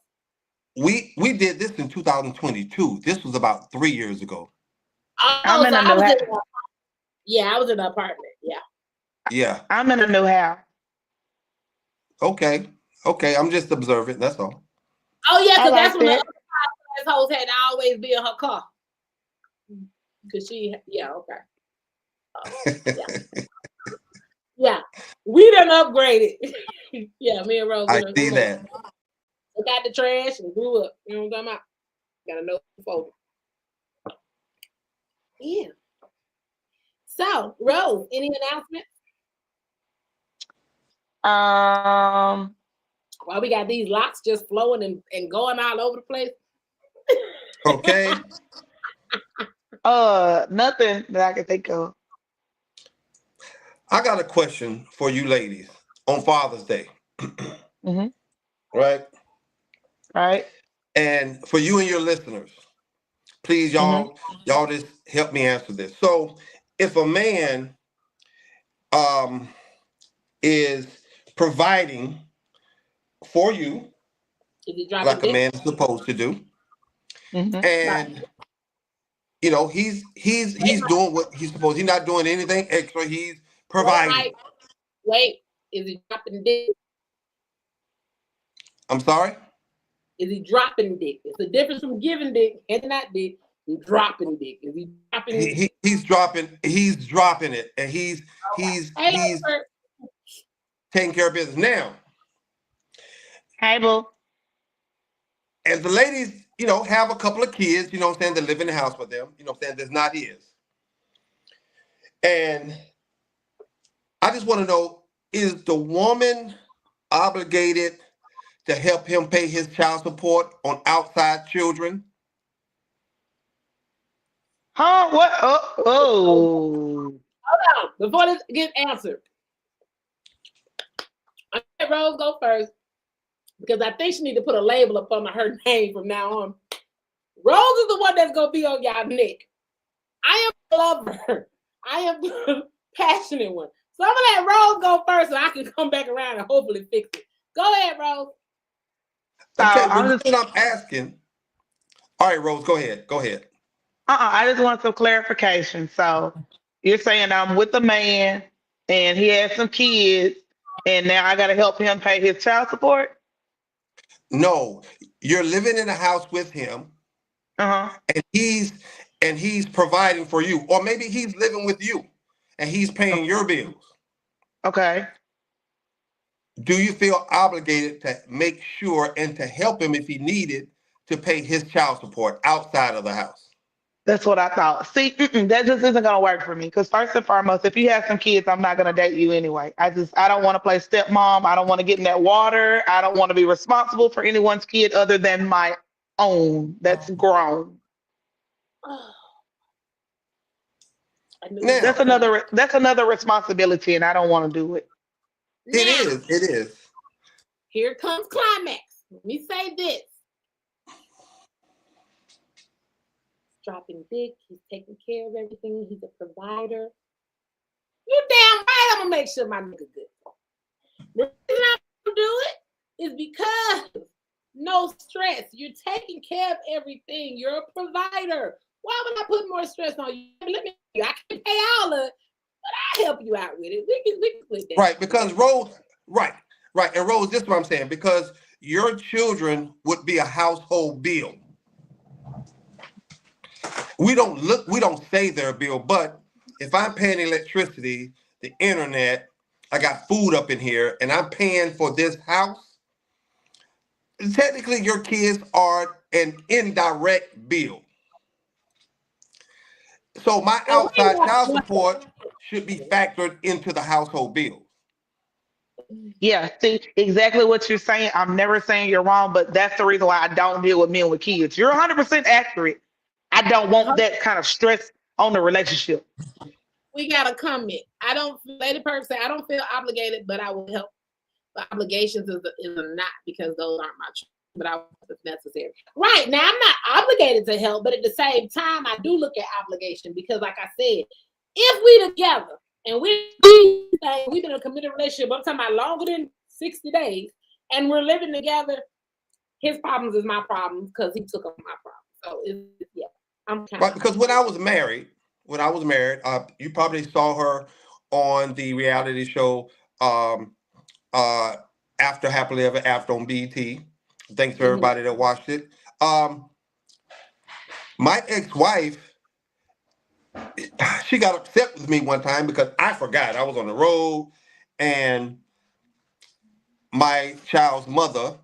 We did this in 2022. This was about 3 years ago. I'm in a new house. I was in an apartment. Yeah. Yeah. I'm in a new house. Okay. I'm just observing. That's all. Oh yeah, because that's when the other assholes had to always be in her car. Because yeah, we done upgraded. Yeah, me and Rose. I see that. Took out the trash and grew up. You know what I'm talking about? Got a note folder. Yeah. So, Rose, any announcements? While we got these locks just flowing and going all over the place. Okay. Nothing that I can think of. I got a question for you ladies on Father's Day. Mm-hmm. Right? Right. And for you and your listeners, please, y'all just help me answer this. So if a man is providing for you like a man is supposed to do, and he's doing what he's supposed. He's not doing anything extra. He's providing. Wait, is he dropping dick? I'm sorry? Is he dropping dick? It's the difference from giving dick and not dick and dropping dick. Is he dropping dick? He's dropping it, and he's taking care of business. Now, hey, boo. as the ladies, have a couple of kids, that live in the house with them, that's not his. And I just want to know, is the woman obligated to help him pay his child support on outside children? Huh? What? Oh. Hold on. Before this gets answered, Rose go first because I think she need to put a label up on her name from now on. Rose is the one that's gonna be on y'all neck. I am a lover. I am the passionate one. So I'm gonna let Rose go first so I can come back around and hopefully fix it. Go ahead, Rose. So Okay, well, you know what I'm asking. All right, Rose, go ahead. Go ahead. I just want some clarification. So you're saying I'm with a man and he has some kids, and now I got to help him pay his child support? No, you're living in a house with him, Uh-huh. and he's providing for you, or maybe he's living with you, and he's paying your bills. Okay. Do you feel obligated to make sure and to help him if he needed to pay his child support outside of the house? That's what I thought. See, that just isn't gonna work for me. Because first and foremost, if you have some kids, I'm not gonna date you anyway. I don't want to play stepmom. I don't want to get in that water. I don't want to be responsible for anyone's kid other than my own. That's grown. Now, That's another responsibility, and I don't want to do it. it is. Here comes climax. Let me say this. Dropping dick. He's taking care of everything. He's a provider. You damn right I'm gonna make sure my nigga good. The reason I'm gonna do it is because no stress. You're taking care of everything. You're a provider. Why would I put more stress on you? Let me. I can pay all of it, but I help you out with it. We can split that. Right, because Rose. Right, and Rose. This is what I'm saying, because your children would be a household bill. We don't say their bill, but if I'm paying electricity, the internet, I got food up in here, and I'm paying for this house, technically your kids are an indirect bill. So my outside child support should be factored into the household bill. Yeah, see exactly what you're saying. I'm never saying you're wrong, but that's the reason why I don't deal with men with kids. You're 100% accurate. I don't want that kind of stress on the relationship. We got a comment. I don't, Lady Perk say, I don't feel obligated, but I will help. The obligations is a not because those aren't my children, but I will if necessary. Right now, I'm not obligated to help, but at the same time, I do look at obligation because, like I said, if we together and we've been in a committed relationship, I'm talking about longer than 60 days, and we're living together, his problems is my problems because he took up my problems. So yeah, I'm kind right, because when I was married, you probably saw her on the reality show After Happily Ever After on BET. Thanks to everybody that watched it. My ex-wife, she got upset with me one time because I forgot. I was on the road, and my child's mother,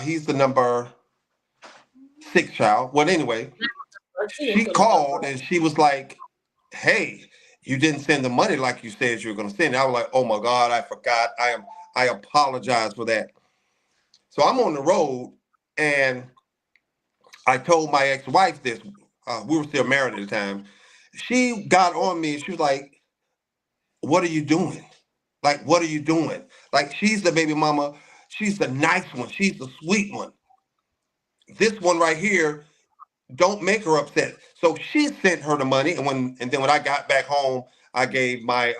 he's the number 6 child. Well, anyway, she called and she was like, hey, you didn't send the money like you said you were going to send. I was like, oh my God, I forgot. I apologize for that. So I'm on the road, and I told my ex-wife this. We were still married at the time. She got on me and she was like, what are you doing? Like, what are you doing? Like, she's the baby mama. She's the nice one. She's the sweet one. This one right here, don't make her upset. So she sent her the money, and then when I got back home, I gave my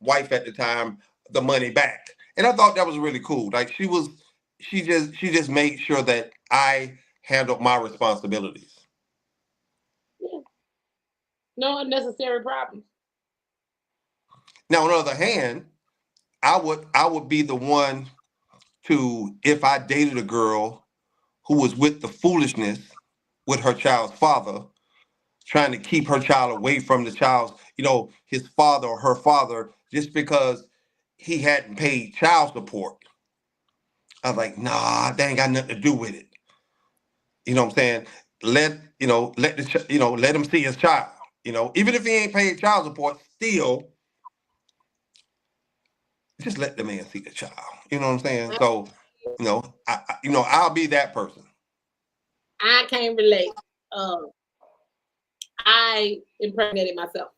wife at the time the money back, and I thought that was really cool. Like, she just made sure that I handled my responsibilities. Yeah. No unnecessary problems. Now, on the other hand, I would be the one to, if I dated a girl who was with the foolishness with her child's father, trying to keep her child away from the child's, his father or her father, just because he hadn't paid child support. I was like, nah, that ain't got nothing to do with it. You know what I'm saying? Let him see his child. Even if he ain't paid child support, still, just let the man see the child. You know what I'm saying? So, I'll be that person. I can't relate. I impregnated myself.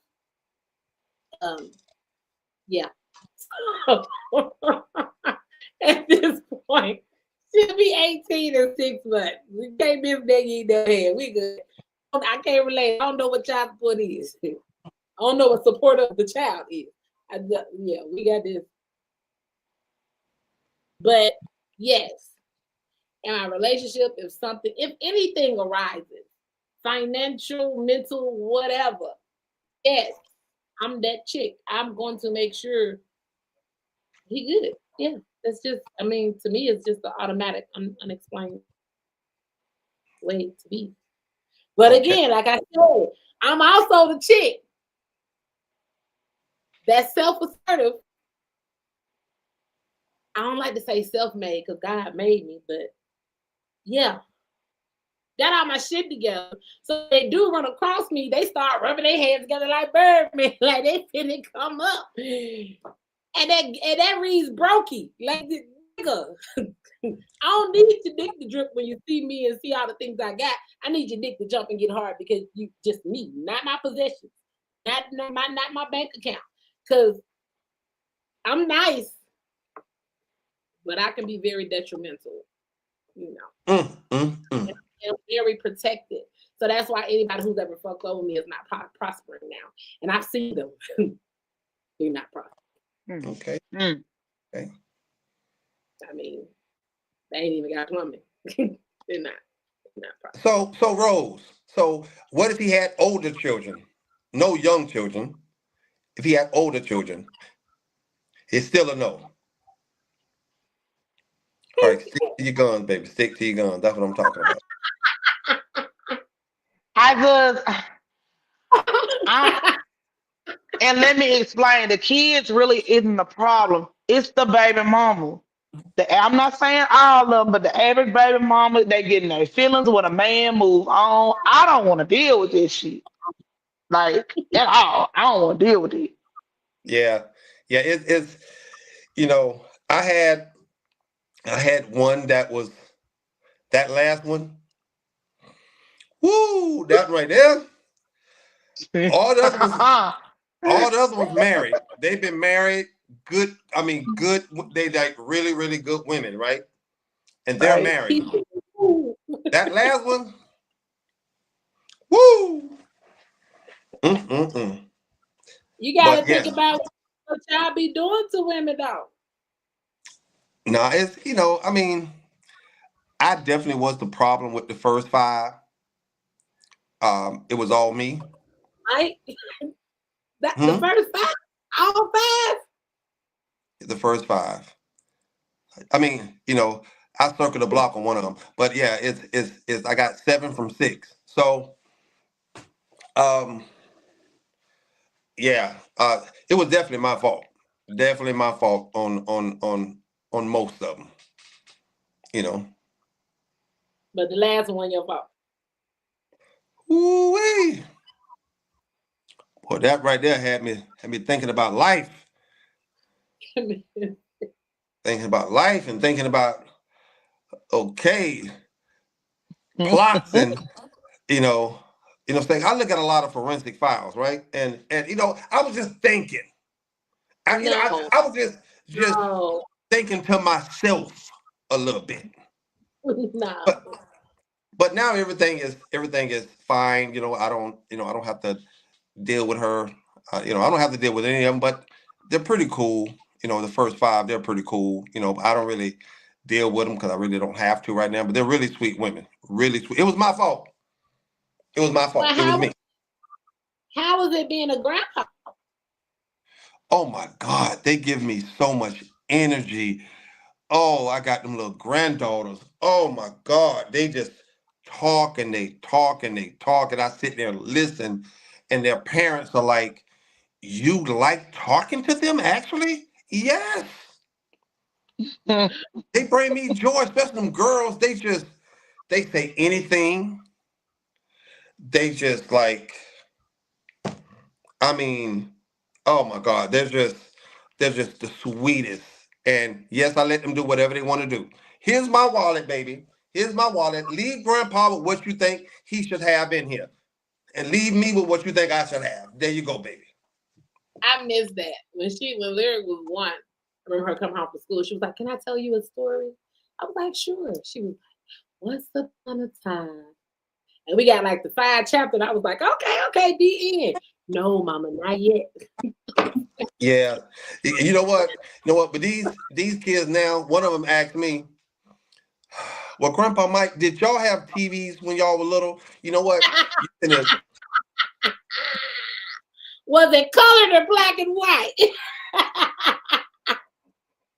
Yeah. at this point. She'll be 18 in 6 months. We can't miss Neggy in that head. We good. I can't relate. I don't know what child support is. I don't know what support of the child is. Yeah, we got this. But yes, in our relationship, if anything arises, financial, mental, whatever, yes, I'm that chick. I'm going to make sure he good. Yeah, that's just, I mean, to me, it's just the automatic, unexplained way to be. But again, like I said, I'm also the chick that's self-assertive. I don't like to say self-made because God made me, but yeah. Got all my shit together. So they do run across me, they start rubbing their hands together like Birdman, like they finna come up. And that reads brokey. Like, nigga, I don't need your dick to drip when you see me and see all the things I got. I need your dick to jump and get hard because you just me, not my possessions, not my bank account. Because I'm nice, but I can be very detrimental, you know. And very protected. So that's why anybody who's ever fucked over me is not prospering now. And I've seen them. They're not prospering. Okay. I mean, they ain't even got plumbing. They're not prospering. So Rose, so what if he had older children? No young children. If he had older children, it's still a no. All right, stick to your guns, baby. Stick to your guns. That's what I'm talking about. And let me explain, the kids really isn't the problem. It's the baby mama. I'm not saying all of them, but the average baby mama, they getting their feelings when a man move on. I don't want to deal with this shit. Like, at all. I don't want to deal with it. Yeah. It's you know, I had one that was that last one. Woo, that right there. All the others was married. They've been married. Good. I mean, good. They like really, really good women, right? And they're married. That last one. Woo. You gotta think about what y'all be doing to women, though. No, it's I mean, I definitely was the problem with the first 5. It was all me. Right? The first 5, all 5. The first 5. I mean, I circled the block on one of them, but yeah, it's I got 7 from 6. So, yeah, it was definitely my fault. Definitely my fault on most of them. But the last one, your fault. Ooh-wee. Boy, that right there had me thinking about life. Thinking about life and thinking about plots and saying I look at a lot of forensic files, right? And I was just thinking. I was just thinking to myself a little bit. No. But now everything is fine. I don't have to deal with her. I don't have to deal with any of them, but they're pretty cool. The first 5, they're pretty cool. I don't really deal with them because I really don't have to right now, but they're really sweet women. Really sweet. It was my fault. It was my fault. It was me. How was it being a grandpa? Oh my God. They give me so much energy. Oh, I got them little granddaughters. Oh my God. They just talk and they talk and they talk. And I sit there and listen. And their parents are like, you like talking to them, actually? Yes. They bring me joy, especially them girls. They say anything. They just like, I mean, oh my God, they're just the sweetest. And yes, I let them do whatever they want to do. Here's my wallet, baby. Here's my wallet. Leave Grandpa with what you think he should have in here. And leave me with what you think I should have. There you go, baby. I missed that. When Lyric was 1. I remember her coming home from school. She was like, "Can I tell you a story?" I was like, "Sure." She was like, "Once upon a time," and we got like the 5 chapter. And I was like, "Okay, the end." No, Mama, not yet. Yeah. You know what? But these kids now, one of them asked me, well, Grandpa Mike, did y'all have TVs when y'all were little? You know what? Was it colored or black and white?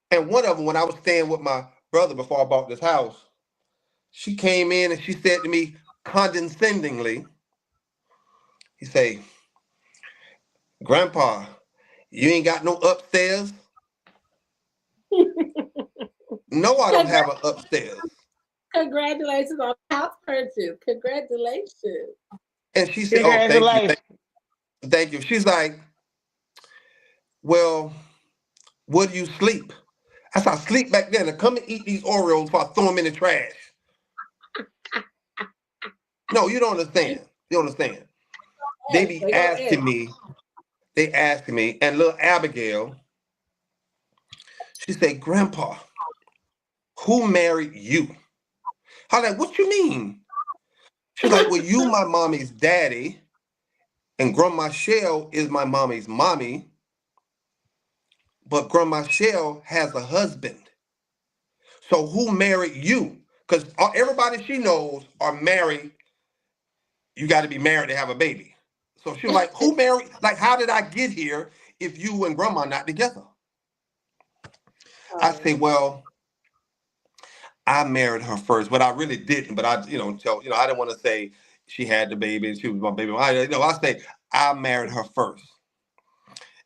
And one of them, when I was staying with my brother before I bought this house, she came in and she said to me condescendingly, he say, Grandpa, you ain't got no upstairs? No, I don't have an upstairs. Congratulations on house purchase. Congratulations. And she said, oh, thank you. She's like, well, where do you sleep? I said, I sleep back there and come and eat these Oreos before I throw them in the trash. No, you don't understand. You don't understand. They be asking me, and little Abigail, she said, Grandpa, who married you? I was like, what you mean? She's like, well, you my mommy's daddy, and Grandma Shell is my mommy's mommy, but Grandma Shell has a husband. So who married you? Because everybody she knows are married. You got to be married to have a baby. So she was like, who married? Like, how did I get here if you and Grandma not together? I say, well, I married her first, but I really didn't. But I, I didn't want to say she had the baby and she was my baby. I say I married her first,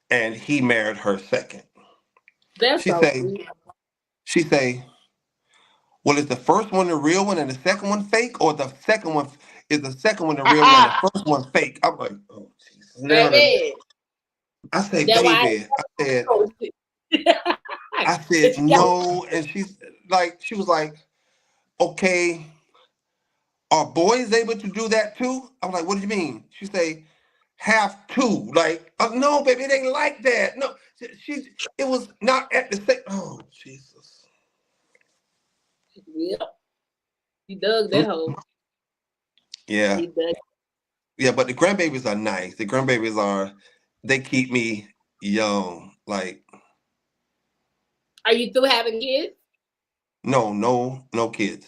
and he married her second. She say, well, is the first one the real one and the second one fake, or the second one is the second one the real one and the first one fake? I'm like, oh Jesus. I say, baby. I said no, and she was like, okay, are boys able to do that too? I was like, what do you mean? She say, have to. Like, no, baby, it ain't like that. No, it was not at the same. Oh, Jesus. Yep. He dug that hole. Yeah. Yeah, but the grandbabies are nice. The grandbabies they keep me young. Like, are you through having kids? No kids.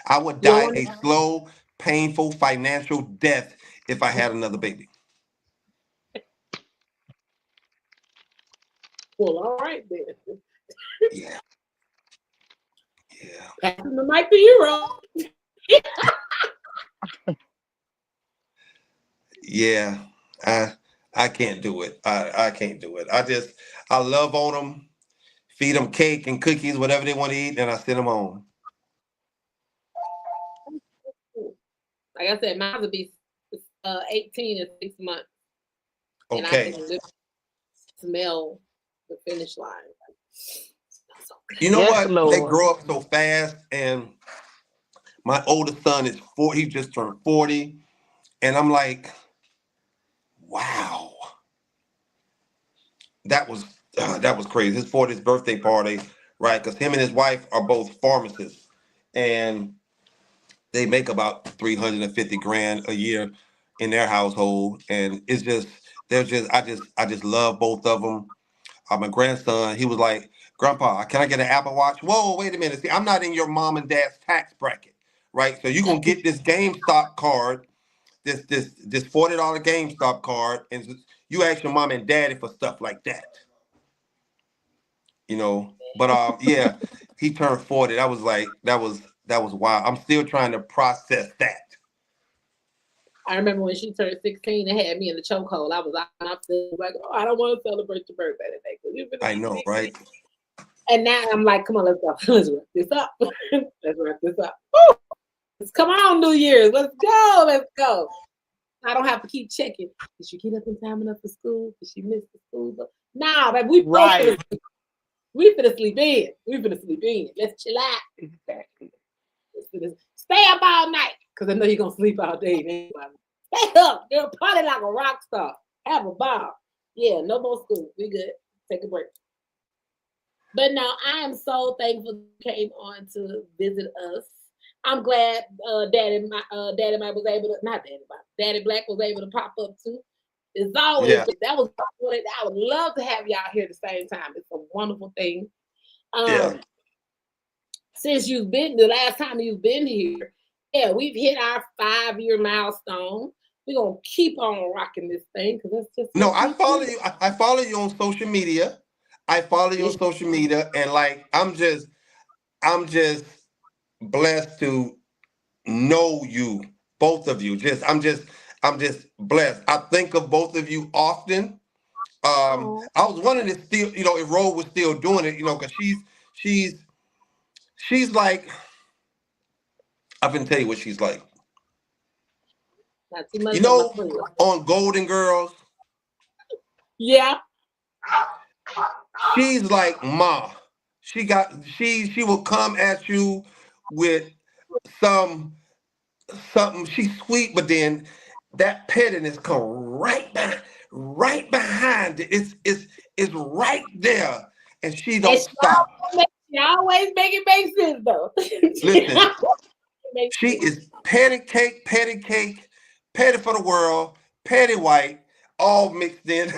I would die a slow, painful, financial death if I had another baby. Well, all right then. Yeah. Passing the mic to you, Ron. Yeah, I can't do it. I can't do it. I love on them, feed them cake and cookies, whatever they want to eat, and I send them home. Like I said, mine will be 18 in 6 months. Okay. And I can literally smell the finish line. You know what? Lord. They grow up so fast, and my oldest son is 40. He just turned 40, and I'm like, wow, that was crazy. His 40th birthday party, right? Because him and his wife are both pharmacists, and they make about $350,000 a year in their household, and it's just I just love both of them. My grandson, he was like, Grandpa, can I get an Apple Watch? Whoa, wait a minute. See, I'm not in your mom and dad's tax bracket, right? So you're gonna get this GameStop card, this $40 GameStop card, and you ask your mom and daddy for stuff like that. But yeah, he turned 40. That was wild. I'm still trying to process that. I remember when she turned 16, they had me in the chokehold. I was like, oh, I don't want to celebrate your birthday today. I know, right? And now I'm like, come on, let's go. Let's wrap this up. Let's wrap this up. Woo! Come on, New Year's. Let's go. I don't have to keep checking. Did she get up in time enough for school? Did she miss the school? Nah, baby, we finna sleep in. Let's chill out. Exactly. Stay up all night. Because I know you're going to sleep all day. Stay up. You're party like a rock star. Have a ball. Yeah, no more school. We good. Take a break. But no, I am so thankful you came on to visit us. I'm glad Daddy Mike was able to, not Daddy Mike, Daddy Black was able to pop up too. It's always Yeah. that was what I would love to have y'all here at the same time. It's a wonderful thing. Yeah. Since you've been the last time you've been here, yeah, we've hit our 5-year milestone. We're gonna keep on rocking this thing because that's just No, what I we follow do. you. I follow you on social media. I follow you on social media, and like I'm just blessed to know you, both of you. I'm just blessed. I think of both of you often. Oh, I was wondering if still, if Ro was still doing it, because she's like, I'm gonna tell you what she's like. not too much on my plate. On Golden Girls, Yeah. she's like Ma. She will come at you with something. She's sweet, but then that pettiness come right behind it. It's right there, and she don't stop. She always make it make sense though. Listen, she is petty cake, petty for the world, petty white, all mixed in.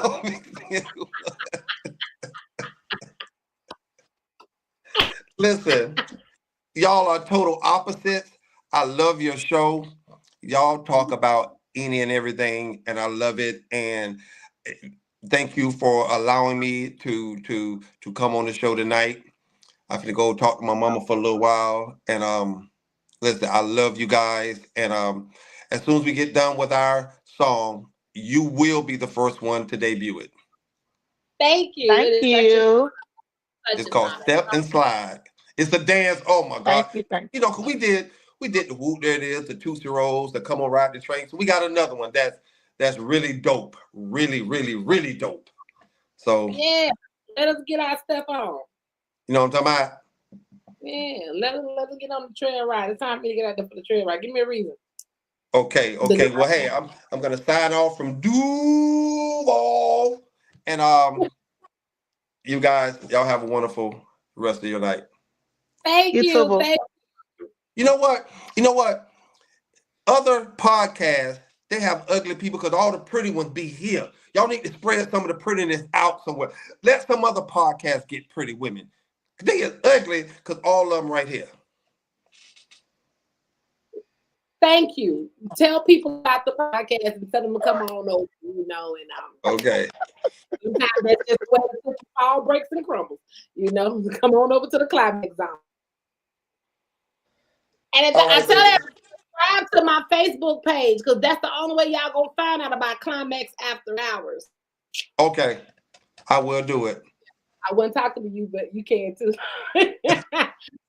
All mixed in. Listen, y'all are total opposites. I love your show. Y'all talk about any and everything, and I love it. And thank you for allowing me to come on the show tonight. I'm gonna go talk to my mama for a little while. And listen, I love you guys. And as soon as we get done with our song, you will be the first one to debut it. Thank you. Thank you. It's called Step and Slide. It's a dance. Oh my God. Thank you. 'Cause we did the Whoop, there it is, the Tootsie Rolls, the Come On Ride the Train. So we got another one that's really dope. Really, really, really dope. So yeah, let us get our stuff on. you know what I'm talking about? Yeah, let us get on the trail ride. It's time for me to get out there for the trail ride. Give me a reason. Okay. Well, hey, I'm gonna sign off from Duval. And you guys, y'all have a wonderful rest of your night. Thank you. Thank you. You know what? Other podcasts, they have ugly people because all the pretty ones be here. Y'all need to spread some of the prettiness out somewhere. Let some other podcasts get pretty women. They is ugly because all of them right here. Thank you. Tell people about the podcast and tell them to come on over, and Okay. sometimes that's just the way the all breaks and crumbles. Come on over to the climax zone. And I tell them, subscribe to my Facebook page because that's the only way y'all gonna find out about Climax After Hours. Okay, I will do it. I wasn't talking to you, but you can too.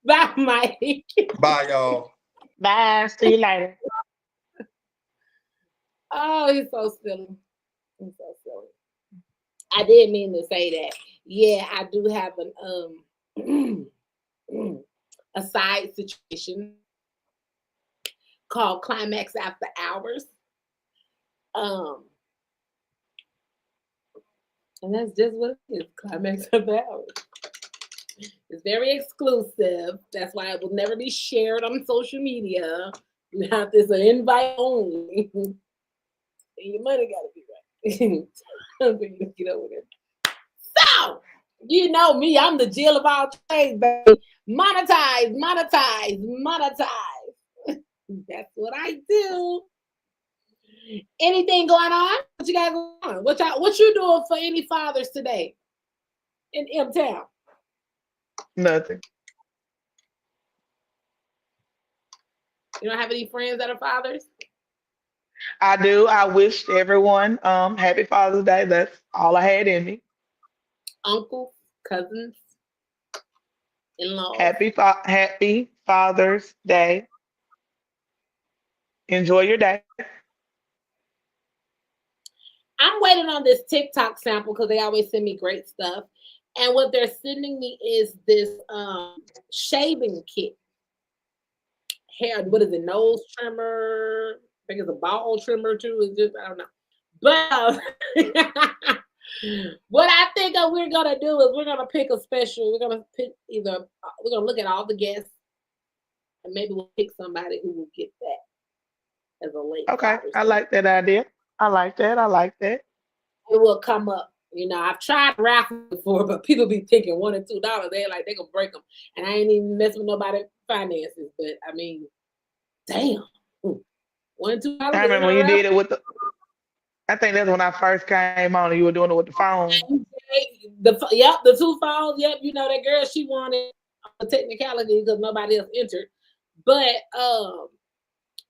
Bye, Mike. Bye, y'all. Bye. See you later. Oh, he's so silly. He's so silly. I didn't mean to say that. Yeah, I do have a side situation called Climax After Hours. And that's just what it is, Climax After Hours. It's very exclusive. That's why it will never be shared on social media. You have this an invite only. And your money gotta be right. For you to get over there. So, you know me, I'm the Jill of all trades, baby. Monetize. That's what I do. Anything going on? What you got going on? What you doing for any fathers today in M-Town? Nothing. You don't have any friends that are fathers? I do. I wish everyone happy Father's Day. That's all I had in me. Uncles, cousins, in-laws. Happy Father's Day. Enjoy your day. I'm waiting on this TikTok sample because they always send me great stuff. And what they're sending me is this shaving kit. Hair, what is it? Nose trimmer. I think it's a ball trimmer too. It's just, I don't know. But What I think we're gonna do is we're gonna pick a special. We're gonna pick we're gonna look at all the guests, and maybe we'll pick somebody who will get that as a late Okay, flyer. I like that idea. I like that. It will come up. I've tried raffle before, but people be thinking $1 or $2. They're like, they're gonna break them. And I ain't even messing with nobody's finances. But I mean, damn. $1 or $2. I remember when you did it with I think that's when I first came on and you were doing it with the phone. The 2 phones. Yep, that girl, she wanted a technicality because nobody else entered. But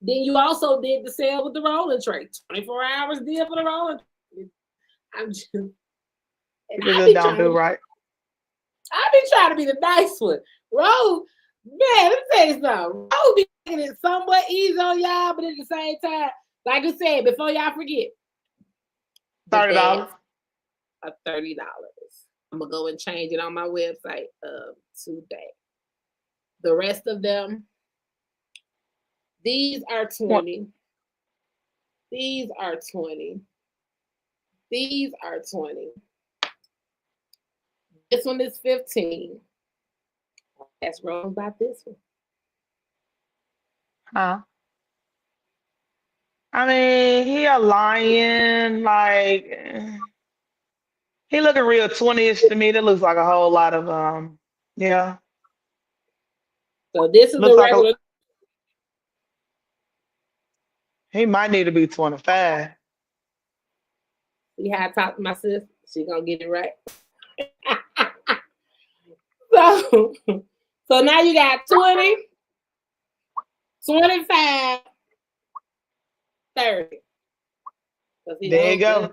then you also did the sale with the rolling tray. 24 hours deal for the rolling tray. I'm just People don't do right. I be trying to be the nice one. Rose, man, let me tell you something. Rose be making it somewhat easy on y'all, but at the same time, like I said, before y'all forget, $30. $30. I'm gonna go and change it on my website today. The rest of them, these are 20. These are 20. These are 20. This one is 15. That's wrong about this one. Huh? I mean, he a lion, like he looking real 20-ish to me. That looks like a whole lot of yeah. So this is looks the like regular. He might need to be 25. See how I talk to my sister? She gonna get it right. So now you got 20, 25, 30. There you go.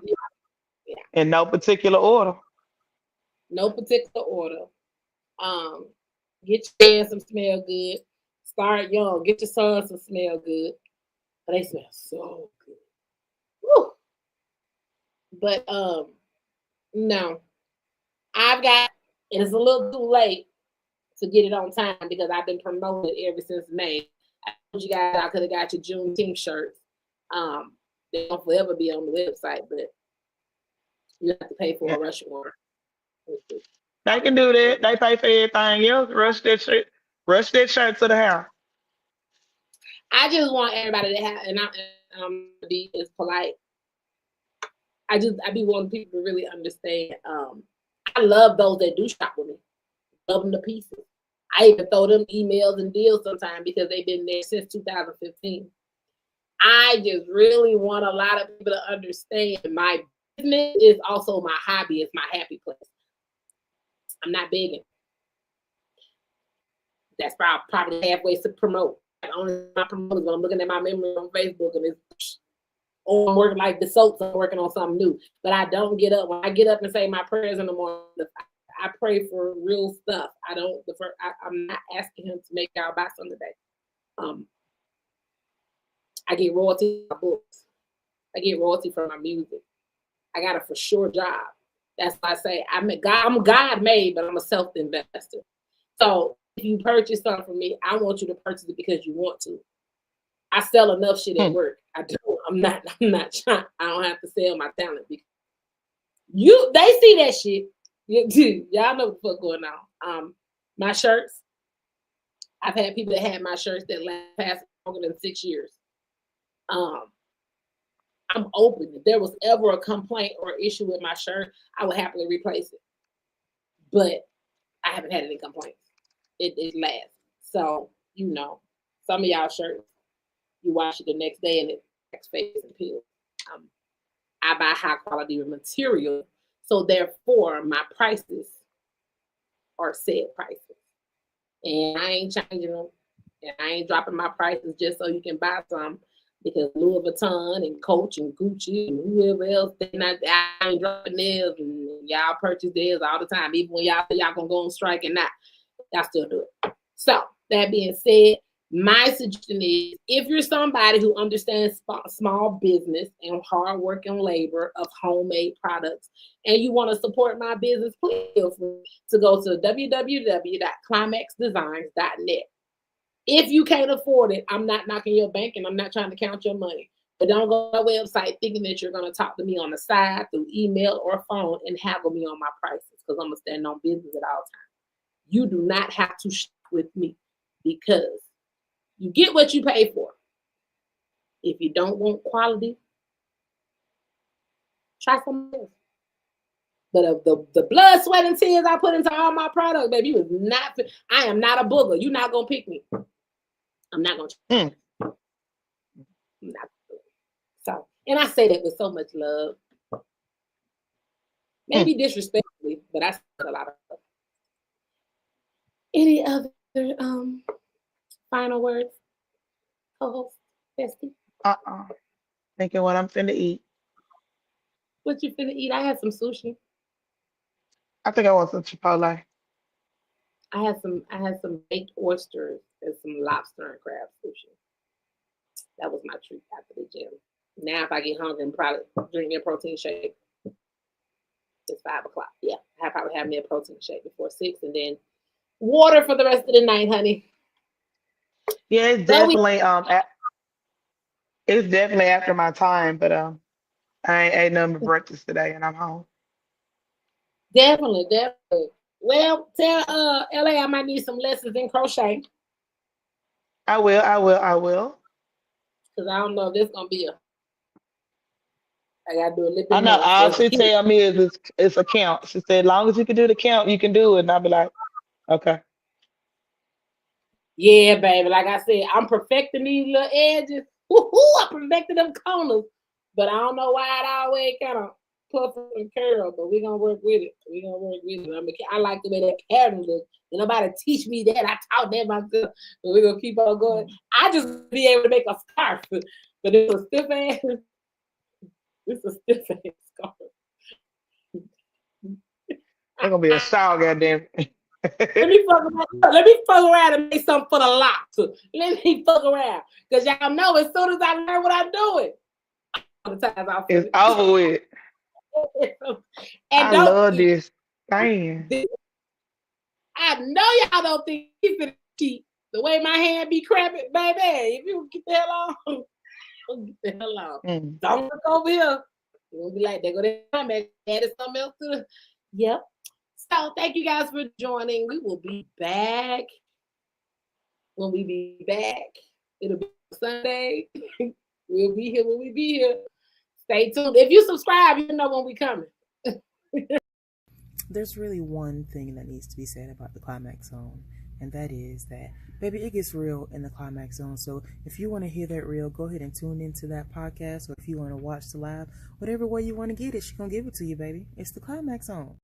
Yeah. In no particular order. No particular order. Get your dad some smell good. Start young. Get your son some smell good. They smell so good. Woo. But no. I've got, and it's a little too late to get it on time because I've been promoting it ever since May. I told you guys I could have got your Juneteenth shirts. They don't forever be on the website, but you have to pay for a rush order. They can do that. They pay for everything else. Rush that shirt to the house. I just want everybody to have, and I'm be as polite. I be wanting people to really understand. I love those that do shop with me. Love them to pieces. I even throw them emails and deals sometimes because they've been there since 2015. I just really want a lot of people to understand my business is also my hobby. It's my happy place. I'm not begging. That's probably halfway to promote. And only my promoters when I'm looking at my memory on Facebook and it's I'm working like the soaps. I'm working on something new. But I don't get up. When I get up and say my prayers in the morning, I pray for real stuff. I'm not asking him to make y'all buy something today. I get royalty from my books. I get royalty from my music. I got a for sure job. That's why I say I'm God made, but I'm a self-investor. So if you purchase something from me, I want you to purchase it because you want to. I sell enough shit at work. I do. I'm not trying. I don't have to sell my talent because they see that shit. Y'all know what the fuck going on. My shirts. I've had people that had my shirts that last longer than 6 years. I'm open. If there was ever a complaint or issue with my shirt, I would happily replace it. But I haven't had any complaints. It lasts. So, some of y'all shirts, you wash it the next day and it cracks, fades, and peels. I buy high quality material. So therefore, my prices are set prices. And I ain't changing them. And I ain't dropping my prices just so you can buy some. Because Louis Vuitton and Coach and Gucci and whoever else, I ain't dropping theirs, and y'all purchase theirs all the time. Even when y'all gonna go on strike and not, y'all still do it. So that being said, my suggestion is if you're somebody who understands small business and hard work and labor of homemade products, and you want to support my business, please feel free to go to www.climaxdesigns.net. If you can't afford it, I'm not knocking your bank and I'm not trying to count your money. But don't go to my website thinking that you're going to talk to me on the side through email or phone and haggle me on my prices because I'm going to stand on business at all times. You do not have to shop with me because you get what you pay for. If you don't want quality, try something else. But of the blood, sweat, and tears I put into all my products, baby, you was not. I am not a booger. You're not gonna pick me. I'm not gonna. I'm not. So, and I say that with so much love, maybe disrespectfully, but I say a lot of love. Any other final words, co-host Bestie? Thinking what I'm finna eat. What you finna eat? I had some sushi. I think I want some Chipotle. I had some baked oysters and some lobster and crab sushi. That was my treat after the gym. Now, if I get hungry, I'm probably drinking a protein shake. It's 5 o'clock. Yeah, I probably have me a protein shake before 6, and then water for the rest of the night, honey. Yeah, it's definitely it's definitely after my time, but I ain't ate nothing but breakfast today, and I'm home. Definitely. Well, tell LA I might need some lessons in crochet. I will. Because I don't know if this gonna be I gotta do a little bit I know. more. All she tell me is it's a count. She said, as long as you can do the count, you can do it. And I'll be like, okay. Yeah, baby. Like I said, I'm perfecting these little edges. I perfected them corners. But I don't know why it always kind of puff and curl. But we're gonna work with it. I like the way that pattern looks. And nobody teach me that. I taught that myself. But we're gonna keep on going. I just be able to make a scarf. But it's a stiff ass. It's a stiff ass scarf. It's gonna be a shower, goddamn. Let me fuck around and make something for the locks. Let me fuck around. Because y'all know as soon as I learn what I'm doing, it's over with. And I love this. Dang. I know y'all don't think he's gonna cheat. The way my hand be cramping, baby. If you get the hell on, get the hell on. Don't look over here. You'll be like, they go there, added something else to the. Yep. So thank you guys for joining. We will be back when we be back. It'll be Sunday. We'll be here when we be here. Stay tuned. If you subscribe, you know when we coming. There's really one thing that needs to be said about the Climax Zone, and that is that, baby, it gets real in the Climax Zone. So if you want to hear that real, go ahead and tune into that podcast, or if you want to watch the live, whatever way you want to get it, she's going to give it to you, baby. It's the Climax Zone.